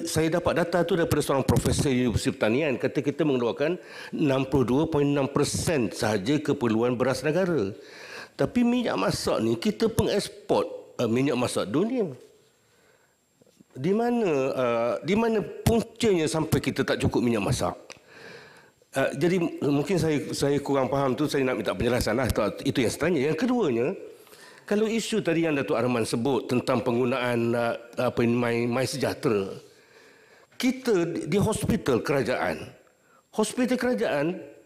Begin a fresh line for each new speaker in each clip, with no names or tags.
Saya dapat data tu daripada seorang profesor Universiti Pertanian, kata kita mengeluarkan 62.6% sahaja keperluan beras negara. Tapi minyak masak ni kita pengeksport minyak masak dunia. Di mana puncanya sampai kita tak cukup minyak masak? Jadi mungkin saya kurang faham tu, saya nak minta penjelasan lah. Itu yang seterusnya. Yang keduanya, kalau isu tadi yang Datuk Arman sebut tentang penggunaan My Sejahtera, kita di hospital kerajaan,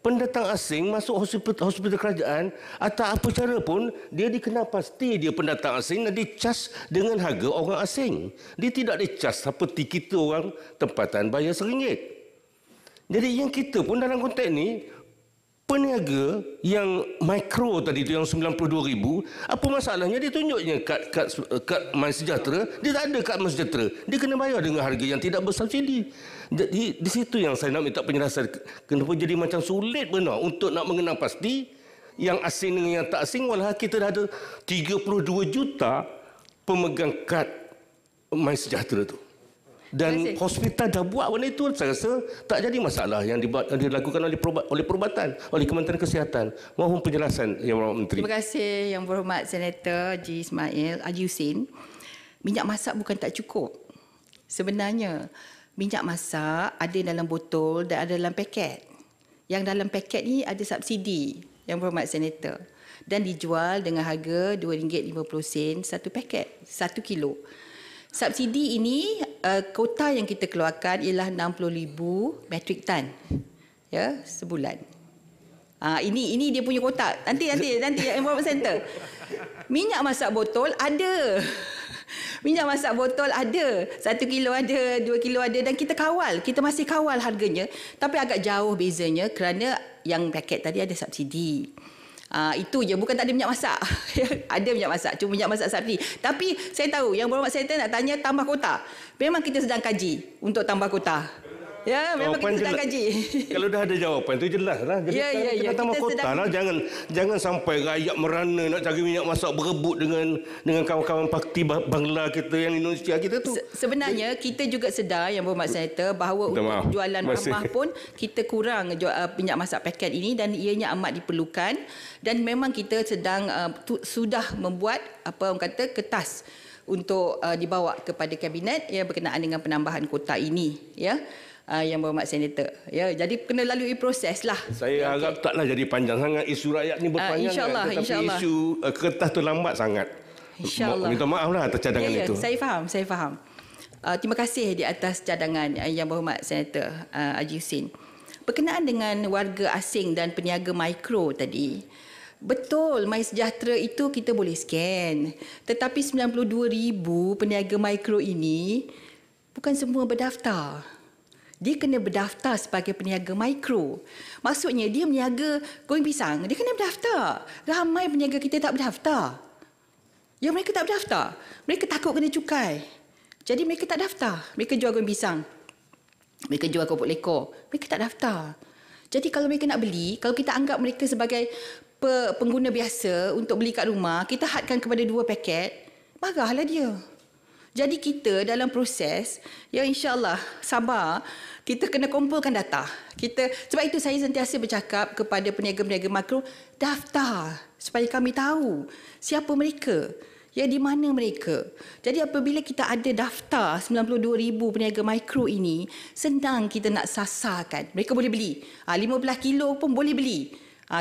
pendatang asing masuk hospital kerajaan, atas apa cara pun dia dikenal pasti dia pendatang asing dan dicas dengan harga orang asing. Dia tidak dicas seperti kita orang tempatan bayar RM1. Jadi yang kita pun dalam konteks ni, peniaga yang mikro tadi tu yang 92,000, apa masalahnya dia tunjuknya kad My Sejahtera, dia tak ada kad My Sejahtera, dia kena bayar dengan harga yang tidak bersubsidi. Jadi di situ yang saya nak minta penjelasan, kenapa jadi macam sulit benar untuk nak mengenal pasti yang asing dengan yang tak asing, walau kita dah ada 32 juta pemegang kad My Sejahtera tu. Dan hospital dah buat benda itu, saya rasa tak jadi masalah yang dilakukan oleh perubatan, oleh Kementerian Kesihatan. Mohon penjelasan Yang Berhormat Menteri.
Terima kasih Yang Berhormat Senator Haji Ismail Haji Hussin. Minyak masak bukan tak cukup. Sebenarnya minyak masak ada dalam botol dan ada dalam paket. Yang dalam paket ni ada subsidi, Yang Berhormat Senator, dan dijual dengan harga RM2.50 satu paket, 1 kilo. Subsidi ini kota yang kita keluarkan ialah 60,000 metrik tan, ya, sebulan. Ini dia punya kota. Nanti Yang Berhormat Center. Minyak masak botol ada. Minyak masak botol ada. 1 kilo ada, 2 kilo ada, dan kita kawal. Kita masih kawal harganya. Tapi agak jauh bezanya kerana yang paket tadi ada subsidi. Itu je, bukan tak ada minyak masak. Ada minyak masak, cuma minyak masak subsidi. Tapi saya tahu Yang Berhormat Senator nak tanya tambah kota. Memang kita sedang kaji untuk tambah kota. Ya, memang kita sedang kaji.
Kalau dah ada jawapan tu jelaslah. Jadi kita tambah kota lah. Jangan sampai rakyat merana nak cari minyak masak berebut dengan kawan-kawan parti Bangla kita yang Indonesia kita tu.
Sebenarnya kita juga sedar Yang Berhormat Senator bahawa untuk jualan ramah pun kita kurang minyak masak paket ini dan ianya amat diperlukan, dan memang kita sedang sudah membuat kertas untuk dibawa kepada kabinet yang berkenaan dengan penambahan kota ini, ya. Yang Berhormat Senator, ya, jadi kena lalui proses lah.
Saya harap taklah jadi panjang sangat isu rakyat ni, berpanjang. Tetapi isu kertas tu lambat sangat.
InsyaAllah.
Minta maaf lah atas cadangan itu.
Saya faham. Terima kasih di atas cadangan Yang Berhormat Senator Haji Hussin. Berkenaan dengan warga asing dan peniaga mikro tadi, betul, My Sejahtera itu kita boleh scan. Tetapi 92,000 peniaga mikro ini bukan semua berdaftar. Dia kena berdaftar sebagai peniaga mikro. Maksudnya dia meniaga goreng pisang, dia kena berdaftar. Ramai peniaga kita tak berdaftar. Ya, mereka tak berdaftar. Mereka takut kena cukai. Jadi mereka tak daftar. Mereka jual goreng pisang. Mereka jual keropok lekor. Mereka tak daftar. Jadi kalau mereka nak beli, kalau kita anggap mereka sebagai pengguna biasa untuk beli kat rumah, kita hadkan kepada 2 paket, marahlah dia. Jadi kita dalam proses, ya, insyaAllah sabar, kita kena kumpulkan data. Sebab itu saya sentiasa bercakap kepada peniaga-peniaga makro, daftar supaya kami tahu siapa mereka, ya, di mana mereka. Jadi apabila kita ada daftar 92,000 peniaga mikro ini, senang kita nak sasarkan. Mereka boleh beli. 15 kilo pun boleh beli.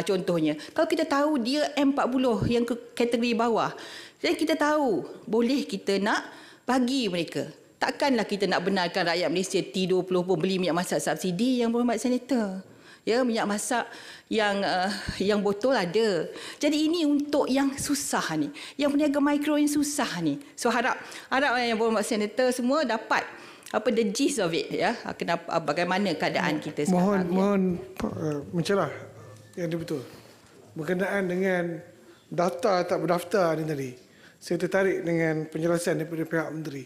Contohnya, kalau kita tahu dia M40 yang ke kategori bawah, jadi kita tahu boleh kita nak bagi mereka. Takkanlah kita nak benarkan rakyat Malaysia T20 pun beli minyak masak subsidi, Yang Berhormat Senator. Ya, minyak masak yang botol ada. Jadi ini untuk yang susah ni, yang peniaga mikro yang susah ni. So harap Yang Berhormat Senator semua dapat the gist of it, ya. Bagaimana keadaan kita sekarang.
Mohon mencelah yang betul. Berkenaan dengan daftar tak berdaftar ni tadi, saya tertarik dengan penjelasan daripada pihak menteri.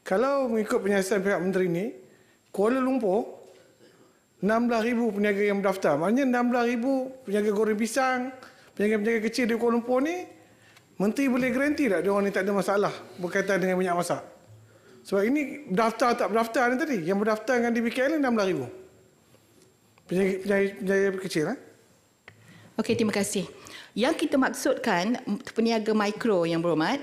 Kalau mengikut penjelasan pihak menteri ni, Kuala Lumpur 16,000 peniaga yang berdaftar. Maknanya 16,000 peniaga goreng pisang, peniaga-peniaga kecil di Kuala Lumpur ni, menteri boleh garanti tak dia orang ni tak ada masalah berkaitan dengan minyak masak? Sebab ini berdaftar tak berdaftar ni tadi. Yang berdaftar dengan DBKL 16,000. Penjaya kecil.
Okey, terima kasih. Yang kita maksudkan peniaga mikro yang berhormat,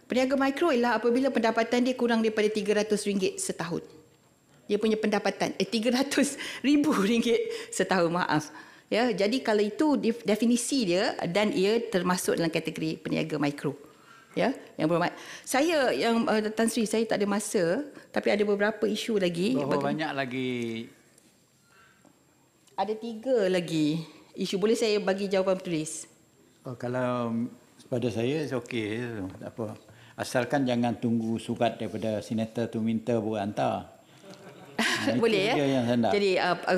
peniaga mikro ialah apabila pendapatan dia kurang daripada RM300 setahun. Dia punya pendapatan RM300,000 setahun, maaf. Ya, jadi kalau itu definisi dia dan ia termasuk dalam kategori peniaga mikro. Ya, yang berhormat. Saya yang Tan Sri, saya tak ada masa, tapi ada beberapa isu lagi.
Berapa banyak lagi?
Ada 3 lagi isu. Boleh saya bagi jawapan tulis?
Oh, kalau pada saya okey, tak apa. Asalkan jangan tunggu surat daripada senator tu minta baru hantar.
Boleh ya.
Yang saya nak.
Jadi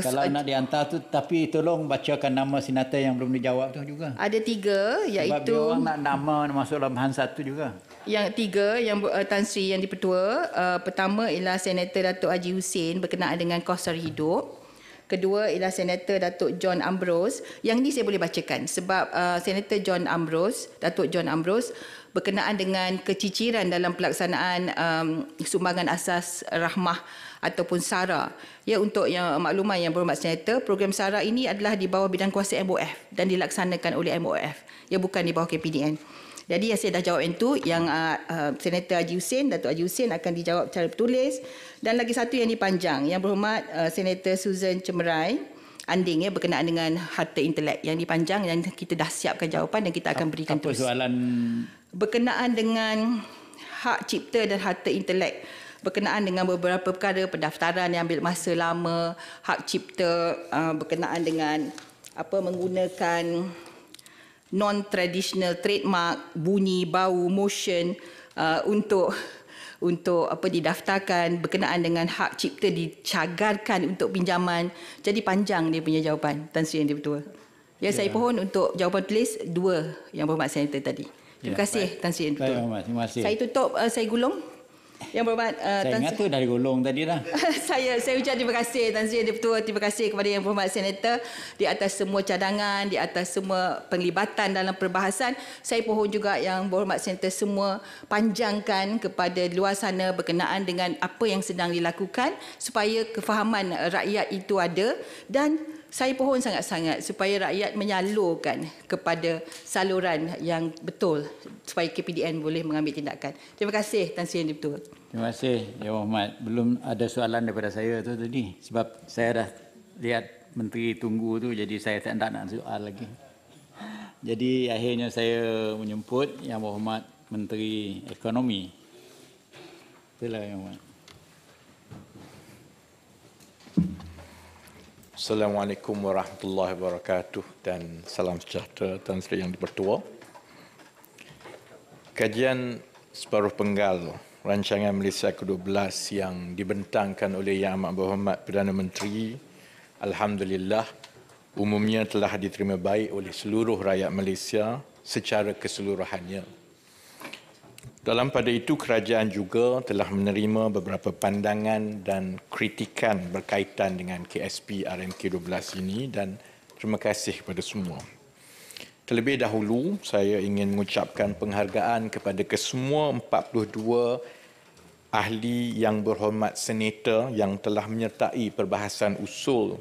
kalau nak dihantar tu, tapi tolong bacakan nama senator yang belum dijawab tu juga.
ada 3
Sebab
iaitu
dia orang nak nama masuk dalam bahan satu juga.
yang 3 yang Tan Sri yang dipertua. Pertama ialah Senator Datuk Haji Hussein berkenaan dengan kos sara hidup. Kedua ialah Senator Datuk John Ambrose. Yang ni saya boleh bacakan sebab Senator John Ambrose, Datuk John Ambrose berkenaan dengan keciciran dalam pelaksanaan sumbangan asas rahmah ataupun SARA. Ya, untuk yang makluman yang berhormat Senator, program SARA ini adalah di bawah bidang kuasa MOF dan dilaksanakan oleh MOF. Ya, bukan di bawah KPDN. Jadi saya dah jawab yang tu, yang Senator Haji Hussein, Datuk Haji Hussein akan dijawab secara bertulis. Dan lagi satu yang dipanjang, yang berhormat Senator Susan Cemerai Anding, ya, berkenaan dengan harta intelek yang dipanjang dan kita dah siapkan jawapan dan kita akan berikan
Apa
tulis.
soalan?
Berkenaan dengan hak cipta dan harta intelek, berkenaan dengan beberapa perkara pendaftaran yang ambil masa lama, hak cipta berkenaan dengan menggunakan non-traditional trademark, bunyi, bau, motion untuk didaftarkan, berkenaan dengan hak cipta dicagarkan untuk pinjaman. Jadi panjang dia punya jawapan, Tan Sri Yang Dipertua. Ya, saya pohon untuk jawapan tulis 2 yang berhormat senator tadi. Terima kasih Tan Sri Yang Dipertua.
Terima kasih.
Saya tutup, saya gulung. Yang berhormat
Saya ingat tu dah digulung tadi dah.
saya ucap terima kasih Tan Sri Yang Dipertua, terima kasih kepada Yang Berhormat Senator di atas semua cadangan, di atas semua penglibatan dalam perbahasan. Saya pohon juga Yang Berhormat Senator semua panjangkan kepada luar sana berkenaan dengan apa yang sedang dilakukan supaya kefahaman rakyat itu ada, dan saya pohon sangat-sangat supaya rakyat menyalurkan kepada saluran yang betul supaya KPDN boleh mengambil tindakan. Terima kasih Tan Sri Yang Dipertua.
Terima kasih, Yang Berhormat. Belum ada soalan daripada saya tu tadi. Sebab saya dah lihat Menteri tunggu tu, jadi saya tak nak soal lagi. Jadi akhirnya saya menjemput Yang Berhormat Menteri Ekonomi. Itulah Yang Berhormat.
Assalamualaikum warahmatullahi wabarakatuh dan salam sejahtera Tan Sri Yang Dipertua. Kajian separuh penggal Rancangan Malaysia ke-12 yang dibentangkan oleh Yang Amat Berhormat Perdana Menteri, alhamdulillah umumnya telah diterima baik oleh seluruh rakyat Malaysia secara keseluruhannya. Dalam pada itu, kerajaan juga telah menerima beberapa pandangan dan kritikan berkaitan dengan KSP RMK12 ini, dan terima kasih kepada semua. Terlebih dahulu, saya ingin mengucapkan penghargaan kepada kesemua 42 ahli yang berhormat senator yang telah menyertai perbahasan usul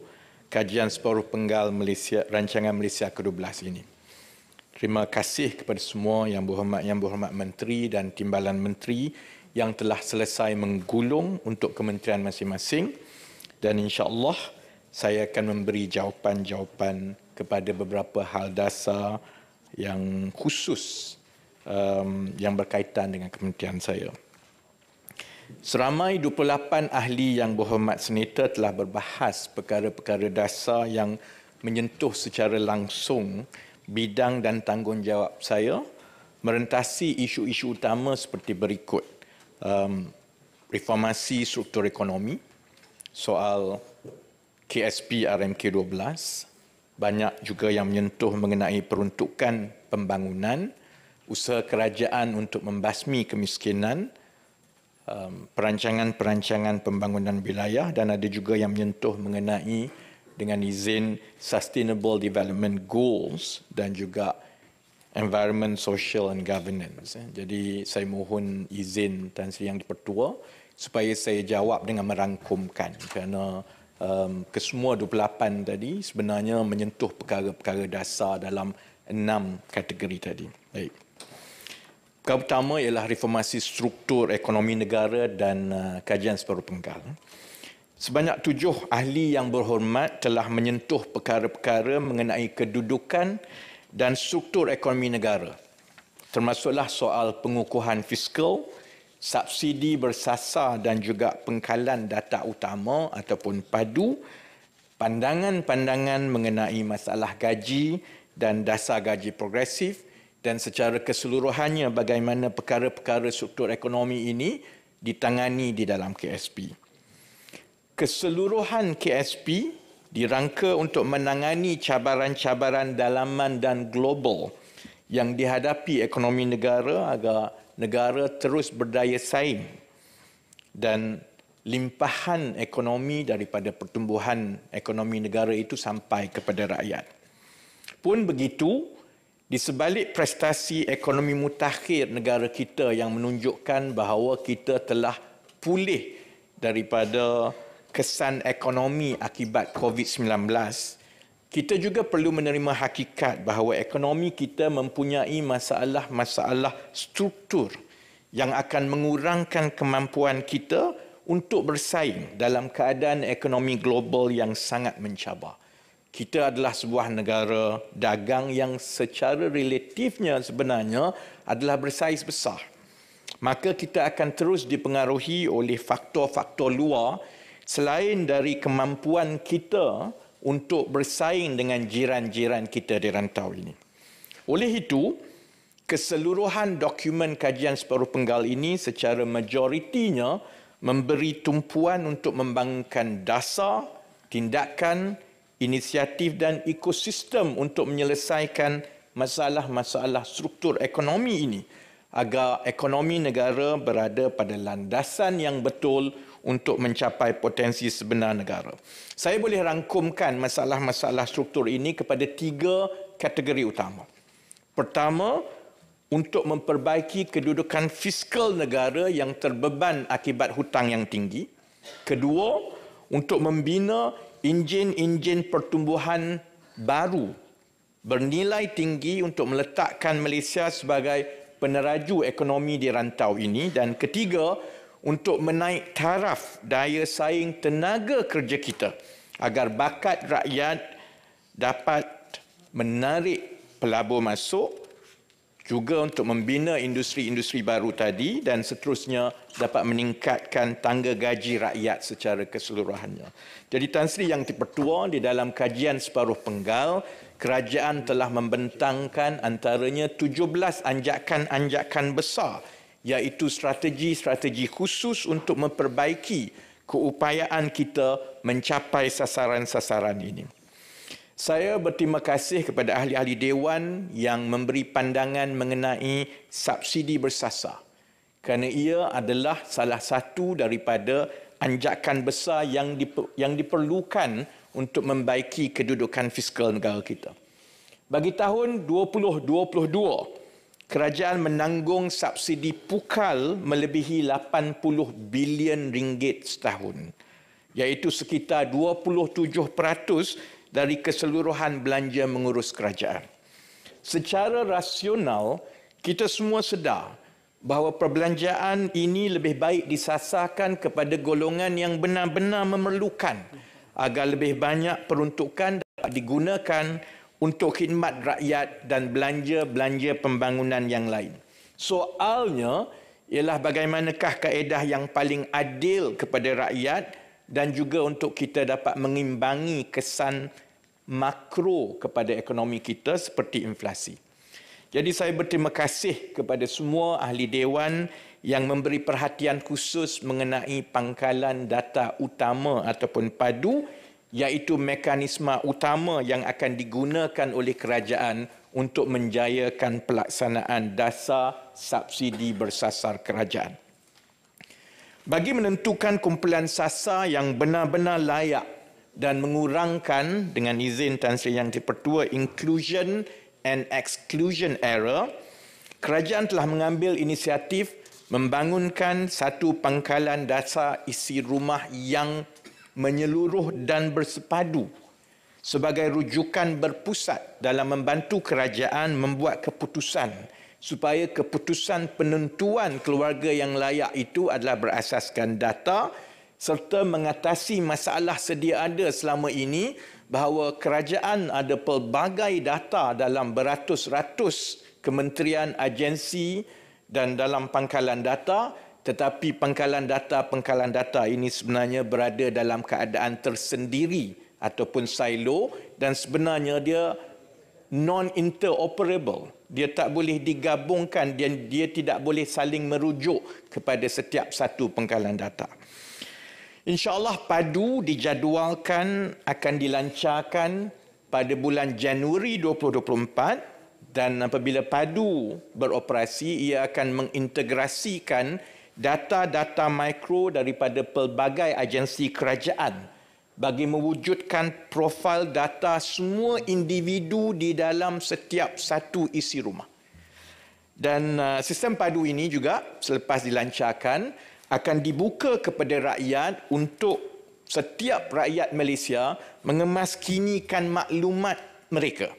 kajian separuh penggal Rancangan Malaysia ke-12 ini. Terima kasih kepada semua Yang Berhormat Menteri dan Timbalan Menteri yang telah selesai menggulung untuk kementerian masing-masing, dan insya-Allah saya akan memberi jawapan-jawapan kepada beberapa hal dasar yang khusus yang berkaitan dengan kementerian saya. Seramai 28 ahli Yang Berhormat Senator telah berbahas perkara-perkara dasar yang menyentuh secara langsung bidang dan tanggungjawab saya, merentasi isu-isu utama seperti berikut. Reformasi struktur ekonomi, soal KSP RMK12, banyak juga yang menyentuh mengenai peruntukan pembangunan, usaha kerajaan untuk membasmi kemiskinan, perancangan-perancangan pembangunan wilayah, dan ada juga yang menyentuh mengenai dengan izin Sustainable Development Goals dan juga Environment, Social and Governance. Jadi saya mohon izin Tan Sri Yang Dipertua supaya saya jawab dengan merangkumkan kerana kesemua 28 tadi sebenarnya menyentuh perkara-perkara dasar dalam 6 kategori tadi. Baik. Perkara pertama ialah reformasi struktur ekonomi negara dan kajian separuh penggal. Sebanyak 7 ahli yang berhormat telah menyentuh perkara-perkara mengenai kedudukan dan struktur ekonomi negara, termasuklah soal pengukuhan fiskal, subsidi bersasar dan juga pengkalan data utama ataupun padu, pandangan-pandangan mengenai masalah gaji dan dasar gaji progresif, dan secara keseluruhannya bagaimana perkara-perkara struktur ekonomi ini ditangani di dalam KSP. Keseluruhan KSP dirangka untuk menangani cabaran-cabaran dalaman dan global yang dihadapi ekonomi negara agar negara terus berdaya saing dan limpahan ekonomi daripada pertumbuhan ekonomi negara itu sampai kepada rakyat. Pun begitu, di sebalik prestasi ekonomi mutakhir negara kita yang menunjukkan bahawa kita telah pulih daripada kesan ekonomi akibat COVID-19, kita juga perlu menerima hakikat bahawa ekonomi kita mempunyai masalah-masalah struktur yang akan mengurangkan kemampuan kita untuk bersaing dalam keadaan ekonomi global yang sangat mencabar. Kita adalah sebuah negara dagang yang secara relatifnya sebenarnya adalah bersaiz besar. Maka kita akan terus dipengaruhi oleh faktor-faktor luar selain dari kemampuan kita untuk bersaing dengan jiran-jiran kita di rantau ini. Oleh itu, keseluruhan dokumen kajian separuh penggal ini secara majoritinya memberi tumpuan untuk membangunkan dasar, tindakan, inisiatif dan ekosistem untuk menyelesaikan masalah-masalah struktur ekonomi ini agar ekonomi negara berada pada landasan yang betul untuk mencapai potensi sebenar negara. Saya boleh rangkumkan masalah-masalah struktur ini kepada 3 kategori utama. Pertama, untuk memperbaiki kedudukan fiskal negara yang terbeban akibat hutang yang tinggi. Kedua, untuk membina enjin-enjin pertumbuhan baru bernilai tinggi untuk meletakkan Malaysia sebagai peneraju ekonomi di rantau ini. Dan ketiga, untuk menaik taraf daya saing tenaga kerja kita agar bakat rakyat dapat menarik pelabur masuk, juga untuk membina industri-industri baru tadi dan seterusnya dapat meningkatkan tangga gaji rakyat secara keseluruhannya. Jadi Tan Sri Yang Dipertua, di dalam kajian separuh penggal, kerajaan telah membentangkan antaranya 17 anjakan-anjakan besar, iaitu strategi-strategi khusus untuk memperbaiki keupayaan kita mencapai sasaran-sasaran ini. Saya berterima kasih kepada ahli-ahli Dewan yang memberi pandangan mengenai subsidi bersasar, kerana ia adalah salah satu daripada anjakan besar yang diperlukan untuk membaiki kedudukan fiskal negara kita. Bagi tahun 2022, kerajaan menanggung subsidi pukal melebihi 80 bilion ringgit setahun, iaitu sekitar 27% dari keseluruhan belanja mengurus kerajaan. Secara rasional, kita semua sedar bahawa perbelanjaan ini lebih baik disasarkan kepada golongan yang benar-benar memerlukan agar lebih banyak peruntukan dapat digunakan untuk khidmat rakyat dan belanja-belanja pembangunan yang lain. Soalnya ialah bagaimanakah kaedah yang paling adil kepada rakyat dan juga untuk kita dapat mengimbangi kesan makro kepada ekonomi kita seperti inflasi. Jadi saya berterima kasih kepada semua ahli Dewan yang memberi perhatian khusus mengenai pangkalan data utama ataupun padu, iaitu mekanisme utama yang akan digunakan oleh kerajaan untuk menjayakan pelaksanaan dasar subsidi bersasar kerajaan. Bagi menentukan kumpulan sasar yang benar-benar layak dan mengurangkan, dengan izin Tan Sri Yang Dipertua, inclusion and exclusion error, kerajaan telah mengambil inisiatif membangunkan satu pangkalan dasar isi rumah yang menyeluruh dan bersepadu sebagai rujukan berpusat dalam membantu kerajaan membuat keputusan supaya keputusan penentuan keluarga yang layak itu adalah berasaskan data serta mengatasi masalah sedia ada selama ini bahawa kerajaan ada pelbagai data dalam beratus-ratus kementerian, agensi dan dalam pangkalan data, tetapi pangkalan data ini sebenarnya berada dalam keadaan tersendiri ataupun silo dan sebenarnya dia non-interoperable. Dia tak boleh digabungkan dan dia tidak boleh saling merujuk kepada setiap satu pangkalan data. InsyaAllah PADU dijadualkan akan dilancarkan pada bulan Januari 2024 dan apabila PADU beroperasi, ia akan mengintegrasikan data-data mikro daripada pelbagai agensi kerajaan bagi mewujudkan profil data semua individu di dalam setiap satu isi rumah. Dan sistem PADU ini juga selepas dilancarkan akan dibuka kepada rakyat untuk setiap rakyat Malaysia mengemaskinikan maklumat mereka.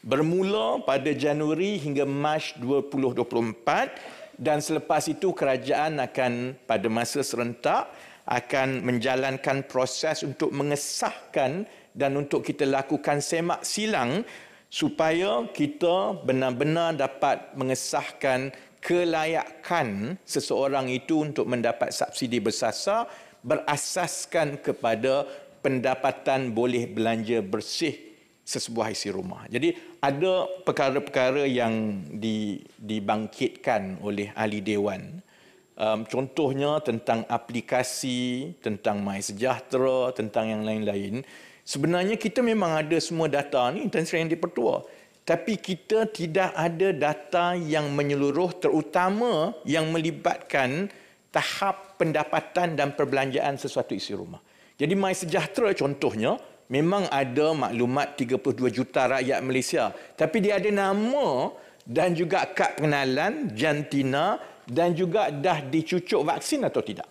Bermula pada Januari hingga Mac 2024 dan selepas itu kerajaan akan pada masa serentak akan menjalankan proses untuk mengesahkan dan untuk kita lakukan semak silang supaya kita benar-benar dapat mengesahkan kelayakan seseorang itu untuk mendapat subsidi bersasar berasaskan kepada pendapatan boleh belanja bersih sesebuah isi rumah. Jadi ada perkara-perkara yang dibangkitkan oleh ahli dewan. Contohnya tentang aplikasi, tentang MySejahtera, tentang yang lain-lain. Sebenarnya kita memang ada semua data ni, Tan Sri Yang di-Pertua. Tapi kita tidak ada data yang menyeluruh terutama yang melibatkan tahap pendapatan dan perbelanjaan sesuatu isi rumah. Jadi MySejahtera contohnya memang ada maklumat 32 juta rakyat Malaysia. Tapi dia ada nama dan juga kad pengenalan, jantina dan juga dah dicucuk vaksin atau tidak.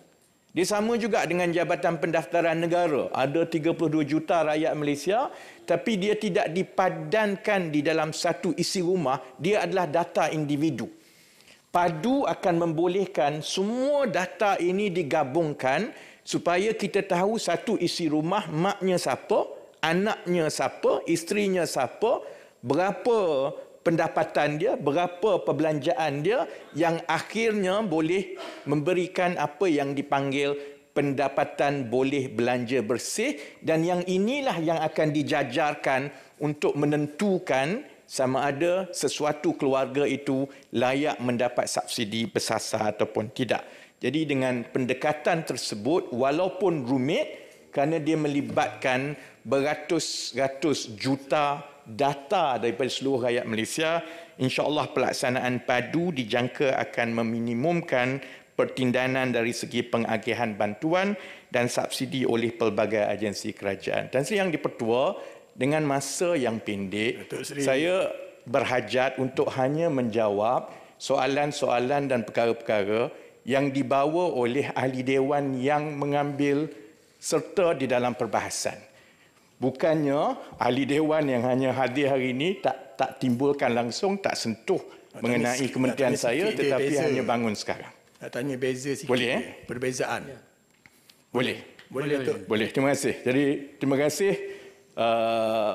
Dia sama juga dengan Jabatan Pendaftaran Negara. Ada 32 juta rakyat Malaysia, tapi dia tidak dipadankan di dalam satu isi rumah. Dia adalah data individu. PADU akan membolehkan semua data ini digabungkan supaya kita tahu satu isi rumah, maknya siapa, anaknya siapa, isterinya siapa, berapa pendapatan dia, berapa perbelanjaan dia yang akhirnya boleh memberikan apa yang dipanggil pendapatan boleh belanja bersih dan yang inilah yang akan dijajarkan untuk menentukan sama ada sesuatu keluarga itu layak mendapat subsidi bersasar ataupun tidak. Jadi dengan pendekatan tersebut walaupun rumit kerana dia melibatkan beratus-ratus juta data daripada seluruh rakyat Malaysia, insya-Allah pelaksanaan PADU dijangka akan meminimumkan pertindanan dari segi pengagihan bantuan dan subsidi oleh pelbagai agensi kerajaan. Dan Yang di-Pertua, dengan masa yang pendek, saya berhajat untuk hanya menjawab soalan-soalan dan perkara-perkara yang dibawa oleh ahli dewan yang mengambil serta di dalam perbahasan. Bukannya ahli dewan yang hanya hadir hari ini tak timbulkan langsung, tak sentuh mengenai kementerian saya tetapi hanya bangun sekarang.
Nak tanya beza sikit.
Boleh
Perbezaan.
Ya. Boleh.
Boleh.
Boleh. Terima kasih. Jadi terima kasih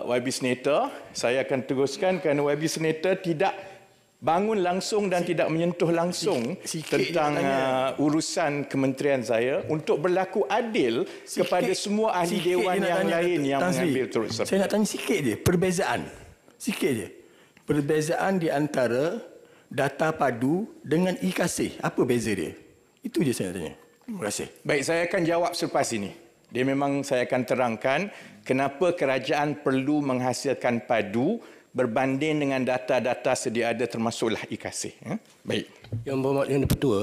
YB Senator. Saya akan teruskan kerana YB Senator tidak bangun langsung dan tidak menyentuh langsung tentang urusan kementerian saya untuk berlaku adil kepada semua ahli dewan yang lain yang mengambil turut serta.
Saya nak tanya sikit je, perbezaan. Sikit je. Perbezaan di antara data PADU dengan e-Kasih. Apa beza dia? Itu je saya nak tanya. Terima kasih.
Baik, saya akan jawab selepas ini. Dia memang saya akan terangkan kenapa kerajaan perlu menghasilkan PADU berbanding dengan data-data sedia ada termasuklah e-Kasih. Baik.
Yang Berhormat Yang di-Pertua,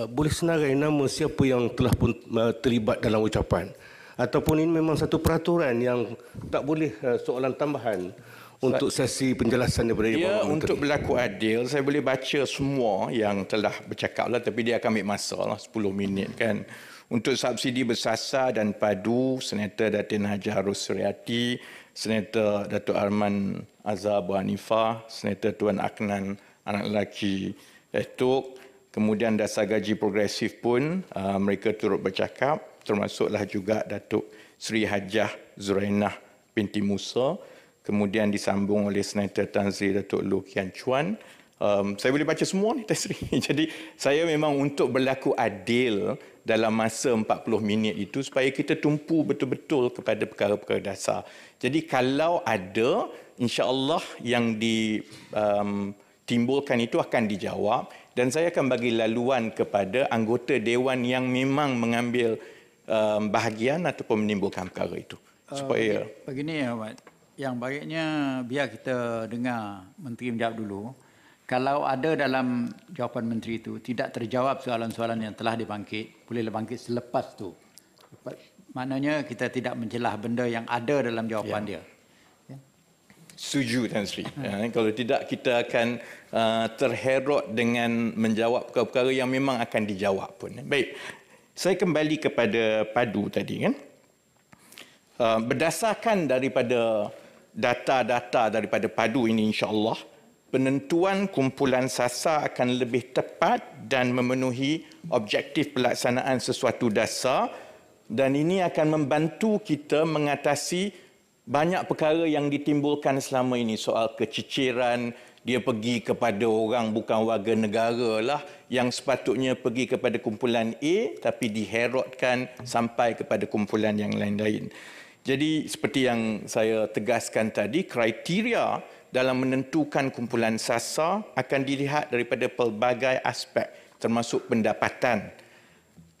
boleh senarai nama siapa yang telah pun terlibat dalam ucapan? Ataupun ini memang satu peraturan yang tak boleh soalan tambahan untuk sesi penjelasan daripada
Ya,
Menteri.
untuk berlaku adil, saya boleh baca semua yang telah bercakap lah, tapi dia akan ambil masa lah, 10 minit kan. Untuk subsidi bersasar dan padu, Senator Datin Haji Harus Suryati, Senator Datuk Arman Azhar Abu Hanifah, Senator Tuan Aknan anak lelaki Tok, kemudian dasar gaji progresif pun mereka turut bercakap, termasuklah juga Datuk Seri Hajah Zurainah binti Musa, kemudian disambung oleh Senator Tan Sri Datuk Loh Kian Chuan. Saya boleh baca semua ni, Tan Sri. Jadi saya memang untuk berlaku adil dalam masa 40 minit itu supaya kita tumpu betul-betul kepada perkara-perkara dasar. Jadi kalau ada, insya-Allah yang ditimbulkan itu akan dijawab dan saya akan bagi laluan kepada anggota dewan yang memang mengambil bahagian ataupun menimbulkan perkara itu. Supaya
begini ya, Mat. Yang baiknya biar kita dengar Menteri menjawab dulu. Kalau ada dalam jawapan Menteri itu tidak terjawab soalan-soalan yang telah dibangkit, bolehlah bangkit selepas itu. Maknanya kita tidak mencelah benda yang ada dalam jawapan dia.
Setuju Tan Sri. Kalau tidak kita akan terherot dengan menjawab perkara-perkara yang memang akan dijawab pun. Baik. Saya kembali kepada padu tadi kan. Berdasarkan daripada data-data daripada padu ini insya-Allah penentuan kumpulan sasar akan lebih tepat dan memenuhi objektif pelaksanaan sesuatu dasar dan ini akan membantu kita mengatasi banyak perkara yang ditimbulkan selama ini, soal keciciran, dia pergi kepada orang bukan warga negara lah yang sepatutnya pergi kepada kumpulan A tapi diherotkan sampai kepada kumpulan yang lain-lain. Jadi seperti yang saya tegaskan tadi, kriteria dalam menentukan kumpulan sasar akan dilihat daripada pelbagai aspek termasuk pendapatan,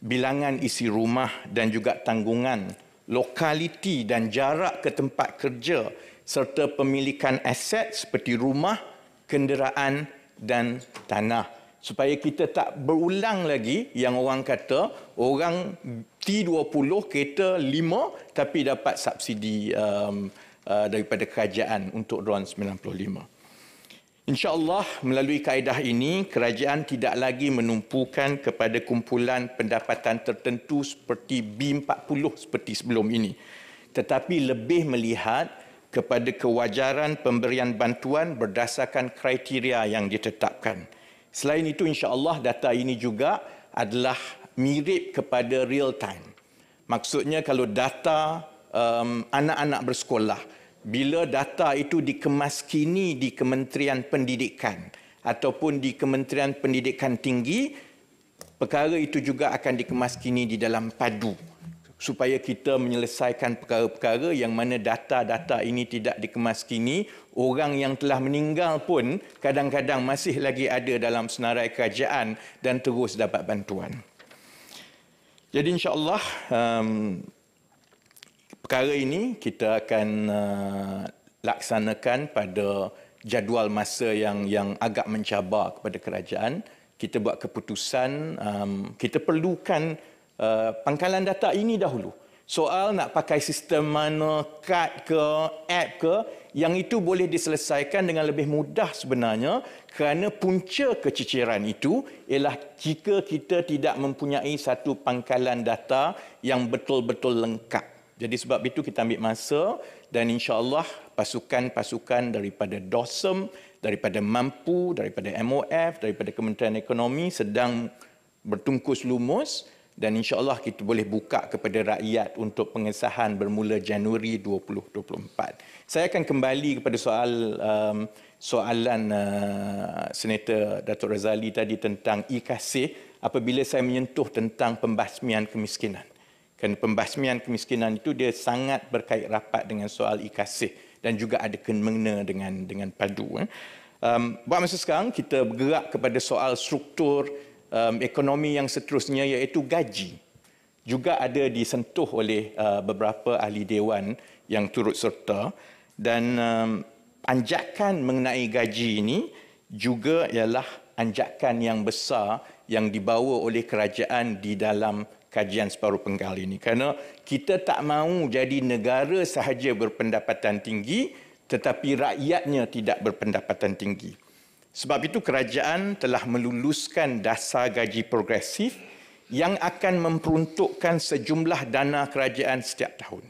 bilangan isi rumah dan juga tanggungan, lokaliti dan jarak ke tempat kerja serta pemilikan aset seperti rumah, kenderaan dan tanah. Supaya kita tak berulang lagi yang orang kata orang T20 kereta 5 tapi dapat subsidi daripada kerajaan untuk RON 95. InsyaAllah melalui kaedah ini, kerajaan tidak lagi menumpukan kepada kumpulan pendapatan tertentu seperti B40 seperti sebelum ini. Tetapi lebih melihat kepada kewajaran pemberian bantuan berdasarkan kriteria yang ditetapkan. Selain itu, insyaAllah data ini juga adalah mirip kepada real time. Maksudnya kalau data anak-anak bersekolah, bila data itu dikemaskini di Kementerian Pendidikan ataupun di Kementerian Pendidikan Tinggi, perkara itu juga akan dikemaskini di dalam padu supaya kita menyelesaikan perkara-perkara yang mana data-data ini tidak dikemaskini, orang yang telah meninggal pun kadang-kadang masih lagi ada dalam senarai kerajaan dan terus dapat bantuan. Jadi insya-Allah perkara ini kita akan laksanakan pada jadual masa yang agak mencabar kepada kerajaan. Kita buat keputusan, kita perlukan pangkalan data ini dahulu. Soal nak pakai sistem mana, kad ke, app ke, yang itu boleh diselesaikan dengan lebih mudah sebenarnya kerana punca keciciran itu ialah jika kita tidak mempunyai satu pangkalan data yang betul-betul lengkap. Jadi sebab itu kita ambil masa dan insya-Allah pasukan-pasukan daripada DOSM, daripada Mampu, daripada MOF, daripada Kementerian Ekonomi sedang bertungkus lumus dan insya-Allah kita boleh buka kepada rakyat untuk pengesahan bermula Januari 2024. Saya akan kembali kepada soalan Senator Datuk Razali tadi tentang e-kasih apabila saya menyentuh tentang pembasmian kemiskinan. Kerana pembasmian kemiskinan itu dia sangat berkait rapat dengan soal e-kasih dan juga ada kena dengan padu. Buat masa sekarang kita bergerak kepada soal struktur ekonomi yang seterusnya iaitu gaji. Juga ada disentuh oleh beberapa ahli dewan yang turut serta dan anjakan mengenai gaji ini juga ialah anjakan yang besar yang dibawa oleh kerajaan di dalam kajian separuh penggal ini. Kerana kita tak mahu jadi negara sahaja berpendapatan tinggi tetapi rakyatnya tidak berpendapatan tinggi. Sebab itu kerajaan telah meluluskan dasar gaji progresif yang akan memperuntukkan sejumlah dana kerajaan setiap tahun.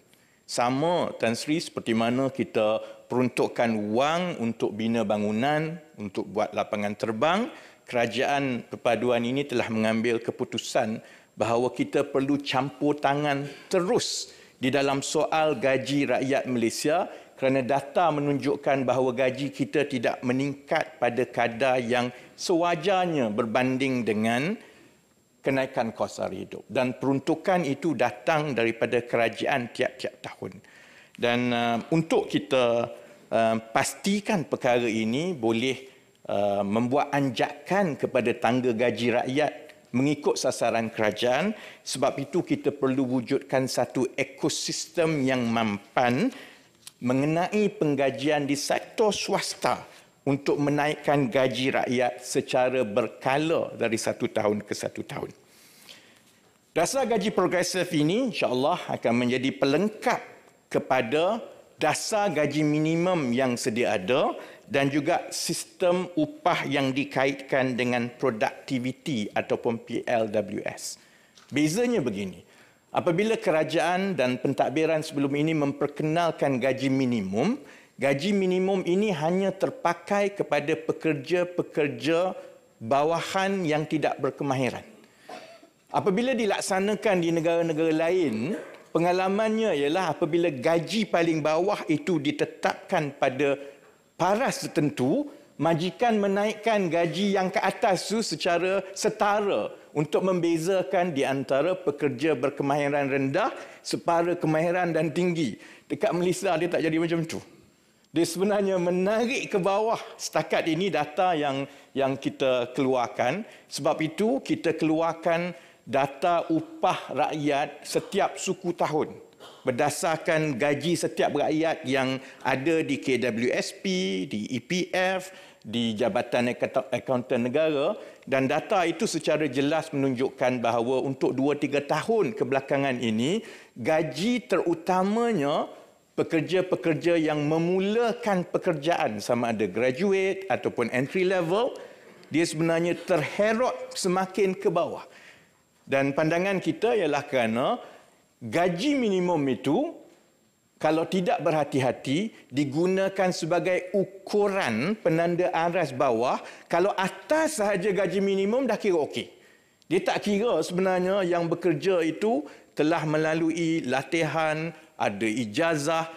Sama Tan Sri seperti mana kita peruntukkan wang untuk bina bangunan, untuk buat lapangan terbang, kerajaan perpaduan ini telah mengambil keputusan bahawa kita perlu campur tangan terus di dalam soal gaji rakyat Malaysia kerana data menunjukkan bahawa gaji kita tidak meningkat pada kadar yang sewajarnya berbanding dengan kenaikan kos sara hidup. Dan peruntukan itu datang daripada kerajaan tiap-tiap tahun. Dan untuk kita pastikan perkara ini boleh membuat anjakan kepada tangga gaji rakyat mengikut sasaran kerajaan. Sebab itu kita perlu wujudkan satu ekosistem yang mampan mengenai penggajian di sektor swasta untuk menaikkan gaji rakyat secara berkala dari satu tahun ke satu tahun. Dasar gaji progresif ini insya-Allah akan menjadi pelengkap kepada dasar gaji minimum yang sedia ada dan juga sistem upah yang dikaitkan dengan produktiviti ataupun PLWS. Bezanya begini, apabila kerajaan dan pentadbiran sebelum ini memperkenalkan gaji minimum ini hanya terpakai kepada pekerja-pekerja bawahan yang tidak berkemahiran. Apabila dilaksanakan di negara-negara lain, pengalamannya ialah apabila gaji paling bawah itu ditetapkan pada paras tertentu, majikan menaikkan gaji yang ke atas itu secara setara untuk membezakan di antara pekerja berkemahiran rendah, separa kemahiran dan tinggi. Dekat Malaysia dia tak jadi macam tu. Dia sebenarnya menarik ke bawah. Setakat ini data yang kita keluarkan. Sebab itu kita keluarkan data upah rakyat setiap suku tahun berdasarkan gaji setiap rakyat yang ada di KWSP, di EPF, di Jabatan Akauntan Negara, dan data itu secara jelas menunjukkan bahawa untuk 2-3 tahun kebelakangan ini gaji terutamanya pekerja-pekerja yang memulakan pekerjaan sama ada graduate ataupun entry level, dia sebenarnya terherot semakin ke bawah. Dan pandangan kita ialah kerana gaji minimum itu kalau tidak berhati-hati digunakan sebagai ukuran penanda aras bawah. Kalau atas sahaja gaji minimum dah kira okey. Dia tak kira sebenarnya yang bekerja itu telah melalui latihan, ada ijazah,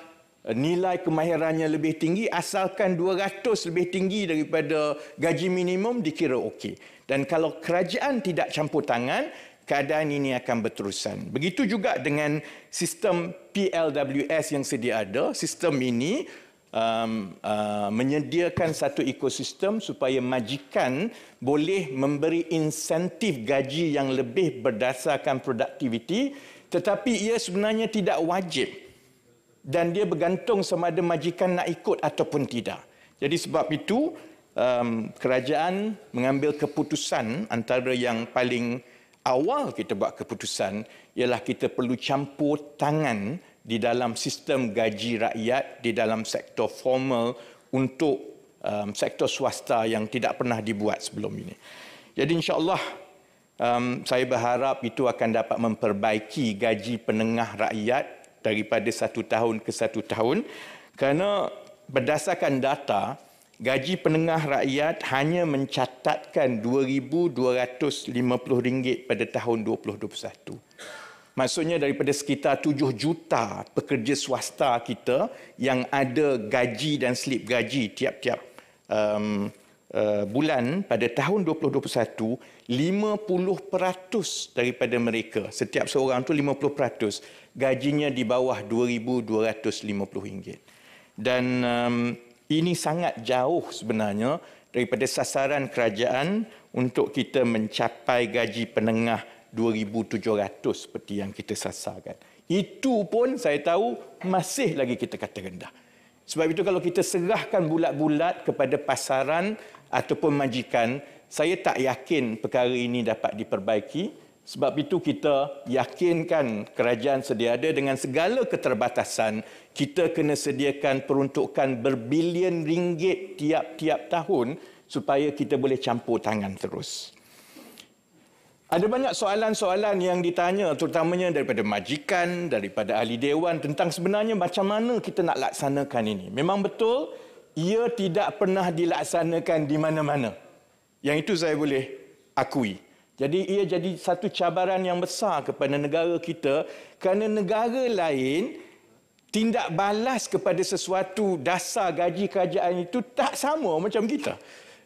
nilai kemahirannya lebih tinggi, asalkan 200 lebih tinggi daripada gaji minimum dikira okey. Dan kalau kerajaan tidak campur tangan, keadaan ini akan berterusan. Begitu juga dengan sistem PLWS yang sedia ada. Sistem ini menyediakan satu ekosistem supaya majikan boleh memberi insentif gaji yang lebih berdasarkan produktiviti, tetapi ia sebenarnya tidak wajib. Dan dia bergantung sama ada majikan nak ikut ataupun tidak. Jadi sebab itu kerajaan mengambil keputusan antara yang paling awal kita buat keputusan ialah kita perlu campur tangan di dalam sistem gaji rakyat di dalam sektor formal untuk sektor swasta yang tidak pernah dibuat sebelum ini. Jadi insya-Allah saya berharap itu akan dapat memperbaiki gaji penengah rakyat daripada satu tahun ke satu tahun, kerana berdasarkan data gaji penengah rakyat hanya mencatatkan RM2,250 pada tahun 2021. Maksudnya daripada sekitar 7 juta pekerja swasta kita yang ada gaji dan slip gaji tiap-tiap bulan pada tahun 2021, 50% daripada mereka, setiap seorang tu 50%, gajinya di bawah RM2,250. Dan ini sangat jauh sebenarnya daripada sasaran kerajaan untuk kita mencapai gaji penengah 2,700 seperti yang kita sasarkan. Itu pun saya tahu masih lagi kita kata rendah. Sebab itu kalau kita serahkan bulat-bulat kepada pasaran ataupun majikan, saya tak yakin perkara ini dapat diperbaiki. Sebab itu kita yakinkan kerajaan sedia ada dengan segala keterbatasan, kita kena sediakan peruntukan berbilion ringgit tiap-tiap tahun supaya kita boleh campur tangan terus. Ada banyak soalan-soalan yang ditanya terutamanya daripada majikan, daripada ahli dewan tentang sebenarnya macam mana kita nak laksanakan ini. Memang betul, ia tidak pernah dilaksanakan di mana-mana. Yang itu saya boleh akui. Jadi ia jadi satu cabaran yang besar kepada negara kita kerana negara lain tindak balas kepada sesuatu dasar gaji kerajaan itu tak sama macam kita.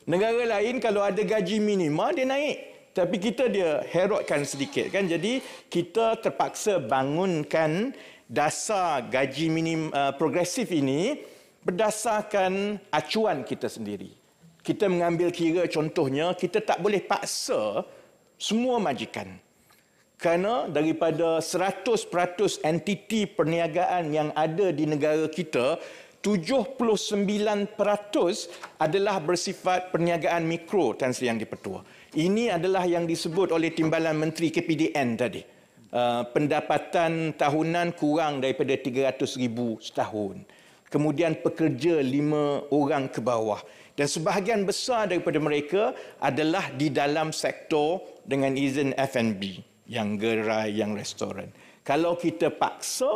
Negara lain kalau ada gaji minima dia naik. Tapi kita dia herotkan sedikit kan. Jadi kita terpaksa bangunkan dasar gaji progresif ini berdasarkan acuan kita sendiri. Kita mengambil kira contohnya kita tak boleh paksa semua majikan. Kerana daripada 100% entiti perniagaan yang ada di negara kita, 79% adalah bersifat perniagaan mikro, Tan Sri Yang di-Pertua. Ini adalah yang disebut oleh Timbalan Menteri KPDN tadi. Pendapatan tahunan kurang daripada 300,000 setahun. Kemudian pekerja 5 orang ke bawah. Dan sebahagian besar daripada mereka adalah di dalam sektor dengan izin F&B, yang gerai, yang restoran. Kalau kita paksa,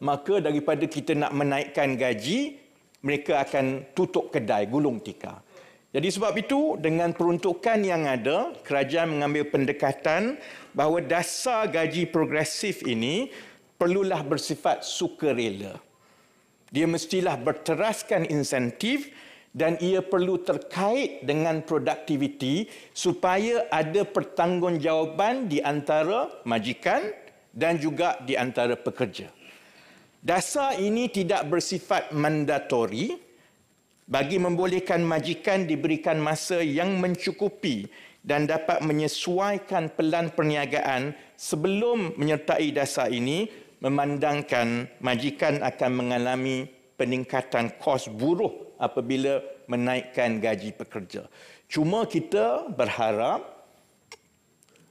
maka daripada kita nak menaikkan gaji, mereka akan tutup kedai, gulung tikar. Jadi sebab itu, dengan peruntukan yang ada, kerajaan mengambil pendekatan bahawa dasar gaji progresif ini perlulah bersifat sukarela. Dia mestilah berteraskan insentif dan ia perlu terkait dengan produktiviti supaya ada pertanggungjawaban di antara majikan dan juga di antara pekerja. Dasar ini tidak bersifat mandatori bagi membolehkan majikan diberikan masa yang mencukupi dan dapat menyesuaikan pelan perniagaan sebelum menyertai dasar ini, memandangkan majikan akan mengalami peningkatan kos buruh apabila menaikkan gaji pekerja. Cuma kita berharap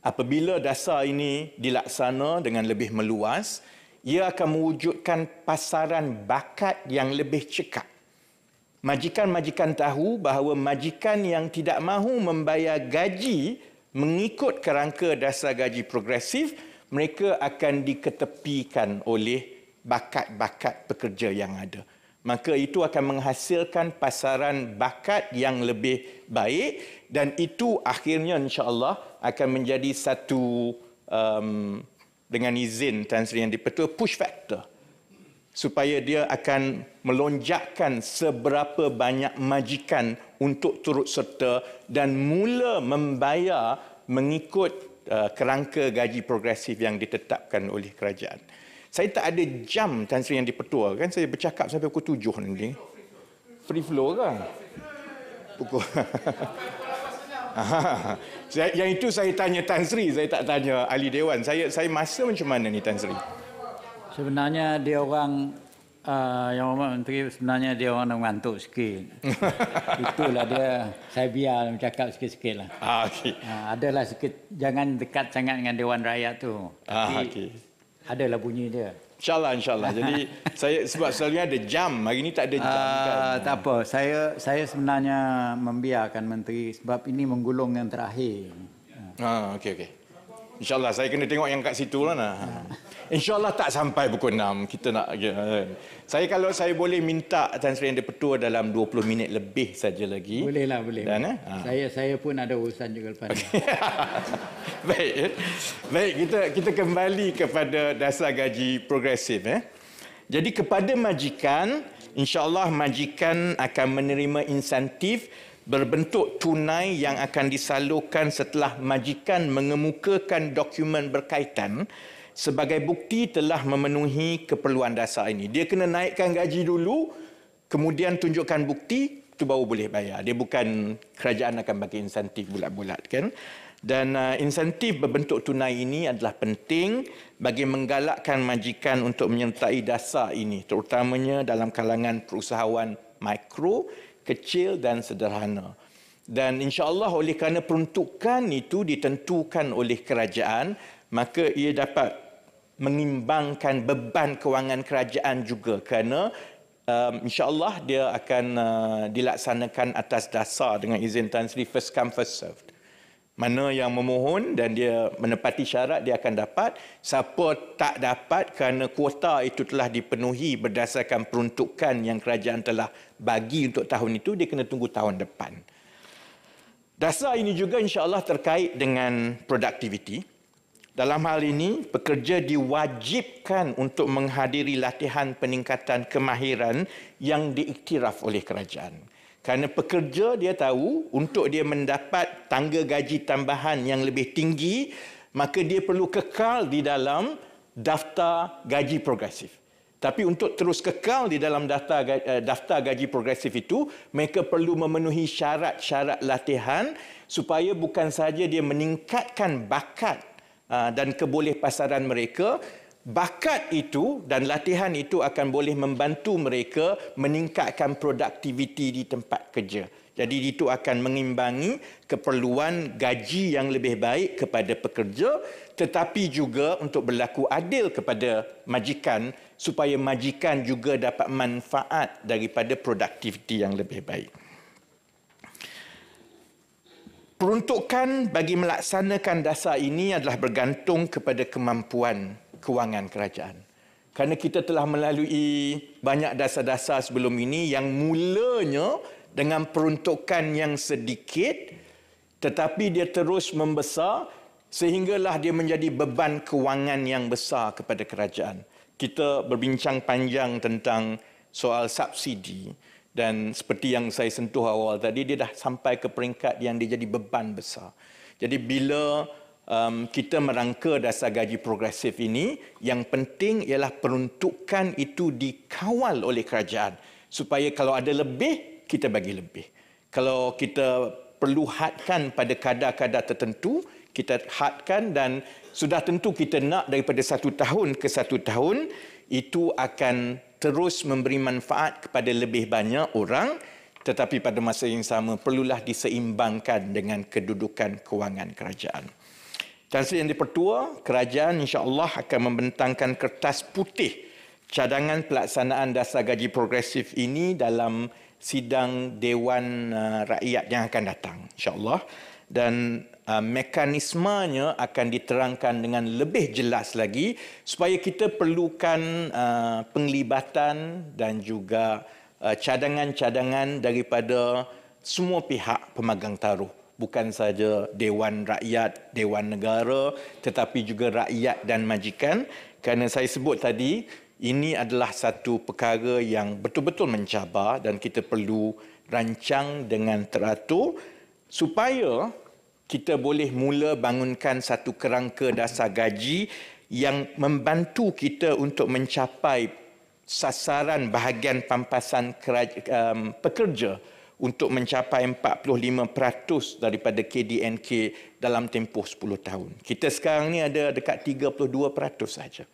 apabila dasar ini dilaksana dengan lebih meluas, ia akan mewujudkan pasaran bakat yang lebih cekap. Majikan-majikan tahu bahawa majikan yang tidak mahu membayar gaji mengikut kerangka dasar gaji progresif, mereka akan diketepikan oleh bakat-bakat pekerja yang ada. Maka itu akan menghasilkan pasaran bakat yang lebih baik dan itu akhirnya insya-Allah akan menjadi satu dengan izin Tan Sri Yang di-Pertua push factor supaya dia akan melonjakkan seberapa banyak majikan untuk turut serta dan mula membayar mengikut kerangka gaji progresif yang ditetapkan oleh kerajaan. Saya tak ada jam Tan Sri Yang di-Pertua kan, saya bercakap sampai pukul 7 nanti. Free flow kan? Pukul. Yang itu saya tanya Tan Sri, saya tak tanya ahli dewan. Saya masa macam mana ni Tan Sri?
Sebenarnya dia orang Yang Hormat Menteri, sebenarnya dia orang mengantuk sikit. Itulah dia, saya biar bercakap sikit-sikit lah.
Okay.
Adalah sikit, jangan dekat sangat dengan Dewan Rakyat tu. Tapi
okay.
Adalah bunyi dia.
InsyaAllah. Jadi saya sebab selalunya ada jam, hari ni tak ada jam.
Tak apa, saya sebenarnya membiarkan Menteri sebab ini menggulung yang terakhir.
Okey. InsyaAllah saya kena tengok yang kat situ lah. InsyaAllah tak sampai pukul 6. Kita nak. Kalau saya boleh minta Tan Sri Yang di-Pertua dalam 20 minit lebih saja lagi.
Bolehlah.
Dan,
Saya pun ada urusan juga lepas ni.
Baik, kita kembali kepada dasar gaji progresif. Jadi kepada majikan, insya-Allah majikan akan menerima insentif berbentuk tunai yang akan disalurkan setelah majikan mengemukakan dokumen berkaitan sebagai bukti telah memenuhi keperluan dasar ini. Dia kena naikkan gaji dulu, kemudian tunjukkan bukti, itu baru boleh bayar. Dia bukan kerajaan akan bagi insentif bulat-bulat kan. Dan insentif berbentuk tunai ini adalah penting bagi menggalakkan majikan untuk menyertai dasar ini, terutamanya dalam kalangan perusahawan mikro, kecil dan sederhana. Dan insya-Allah oleh kerana peruntukan itu ditentukan oleh kerajaan, maka ia dapat mengimbangkan beban kewangan kerajaan juga, kerana insya-Allah dia akan dilaksanakan atas dasar dengan izin Tan Sri first come first served. Mana yang memohon dan dia menepati syarat, dia akan dapat. Siapa tak dapat kerana kuota itu telah dipenuhi berdasarkan peruntukan yang kerajaan telah bagi untuk tahun itu, dia kena tunggu tahun depan. Dasar ini juga insya-Allah terkait dengan produktiviti. Dalam hal ini, pekerja diwajibkan untuk menghadiri latihan peningkatan kemahiran yang diiktiraf oleh kerajaan. Kerana pekerja dia tahu untuk dia mendapat tangga gaji tambahan yang lebih tinggi, maka dia perlu kekal di dalam daftar gaji progresif. Tapi untuk terus kekal di dalam daftar gaji progresif itu, mereka perlu memenuhi syarat-syarat latihan supaya bukan sahaja dia meningkatkan bakat dan kebolehpasaran mereka, bakat itu dan latihan itu akan boleh membantu mereka meningkatkan produktiviti di tempat kerja. Jadi itu akan mengimbangi keperluan gaji yang lebih baik kepada pekerja, tetapi juga untuk berlaku adil kepada majikan supaya majikan juga dapat manfaat daripada produktiviti yang lebih baik. Peruntukan bagi melaksanakan dasar ini adalah bergantung kepada kemampuan kewangan kerajaan. Kerana kita telah melalui banyak dasar-dasar sebelum ini yang mulanya dengan peruntukan yang sedikit, tetapi dia terus membesar sehinggalah dia menjadi beban kewangan yang besar kepada kerajaan. Kita berbincang panjang tentang soal subsidi dan seperti yang saya sentuh awal tadi, dia dah sampai ke peringkat yang dia jadi beban besar. Jadi bila kita merangka dasar gaji progresif ini, yang penting ialah peruntukan itu dikawal oleh kerajaan supaya kalau ada lebih, kita bagi lebih. Kalau kita perlu hadkan pada kadar-kadar tertentu, kita hadkan, dan sudah tentu kita nak daripada 1 tahun ke 1 tahun, itu akan terus memberi manfaat kepada lebih banyak orang, tetapi pada masa yang sama perlulah diseimbangkan dengan kedudukan kewangan kerajaan. Tan Sri Yang di-Pertua, kerajaan insya-Allah akan membentangkan kertas putih cadangan pelaksanaan dasar gaji progresif ini dalam sidang Dewan Rakyat yang akan datang, insya-Allah. Dan mekanismenya akan diterangkan dengan lebih jelas lagi supaya kita perlukan penglibatan dan juga cadangan-cadangan daripada semua pihak pemegang taruh. Bukan saja Dewan Rakyat, Dewan Negara, tetapi juga rakyat dan majikan. Kerana saya sebut tadi, ini adalah satu perkara yang betul-betul mencabar dan kita perlu rancang dengan teratur supaya kita boleh mula bangunkan satu kerangka dasar gaji yang membantu kita untuk mencapai sasaran bahagian pampasan pekerja untuk mencapai 45% daripada KDNK dalam tempoh 10 tahun. Kita sekarang ni ada dekat 32% saja.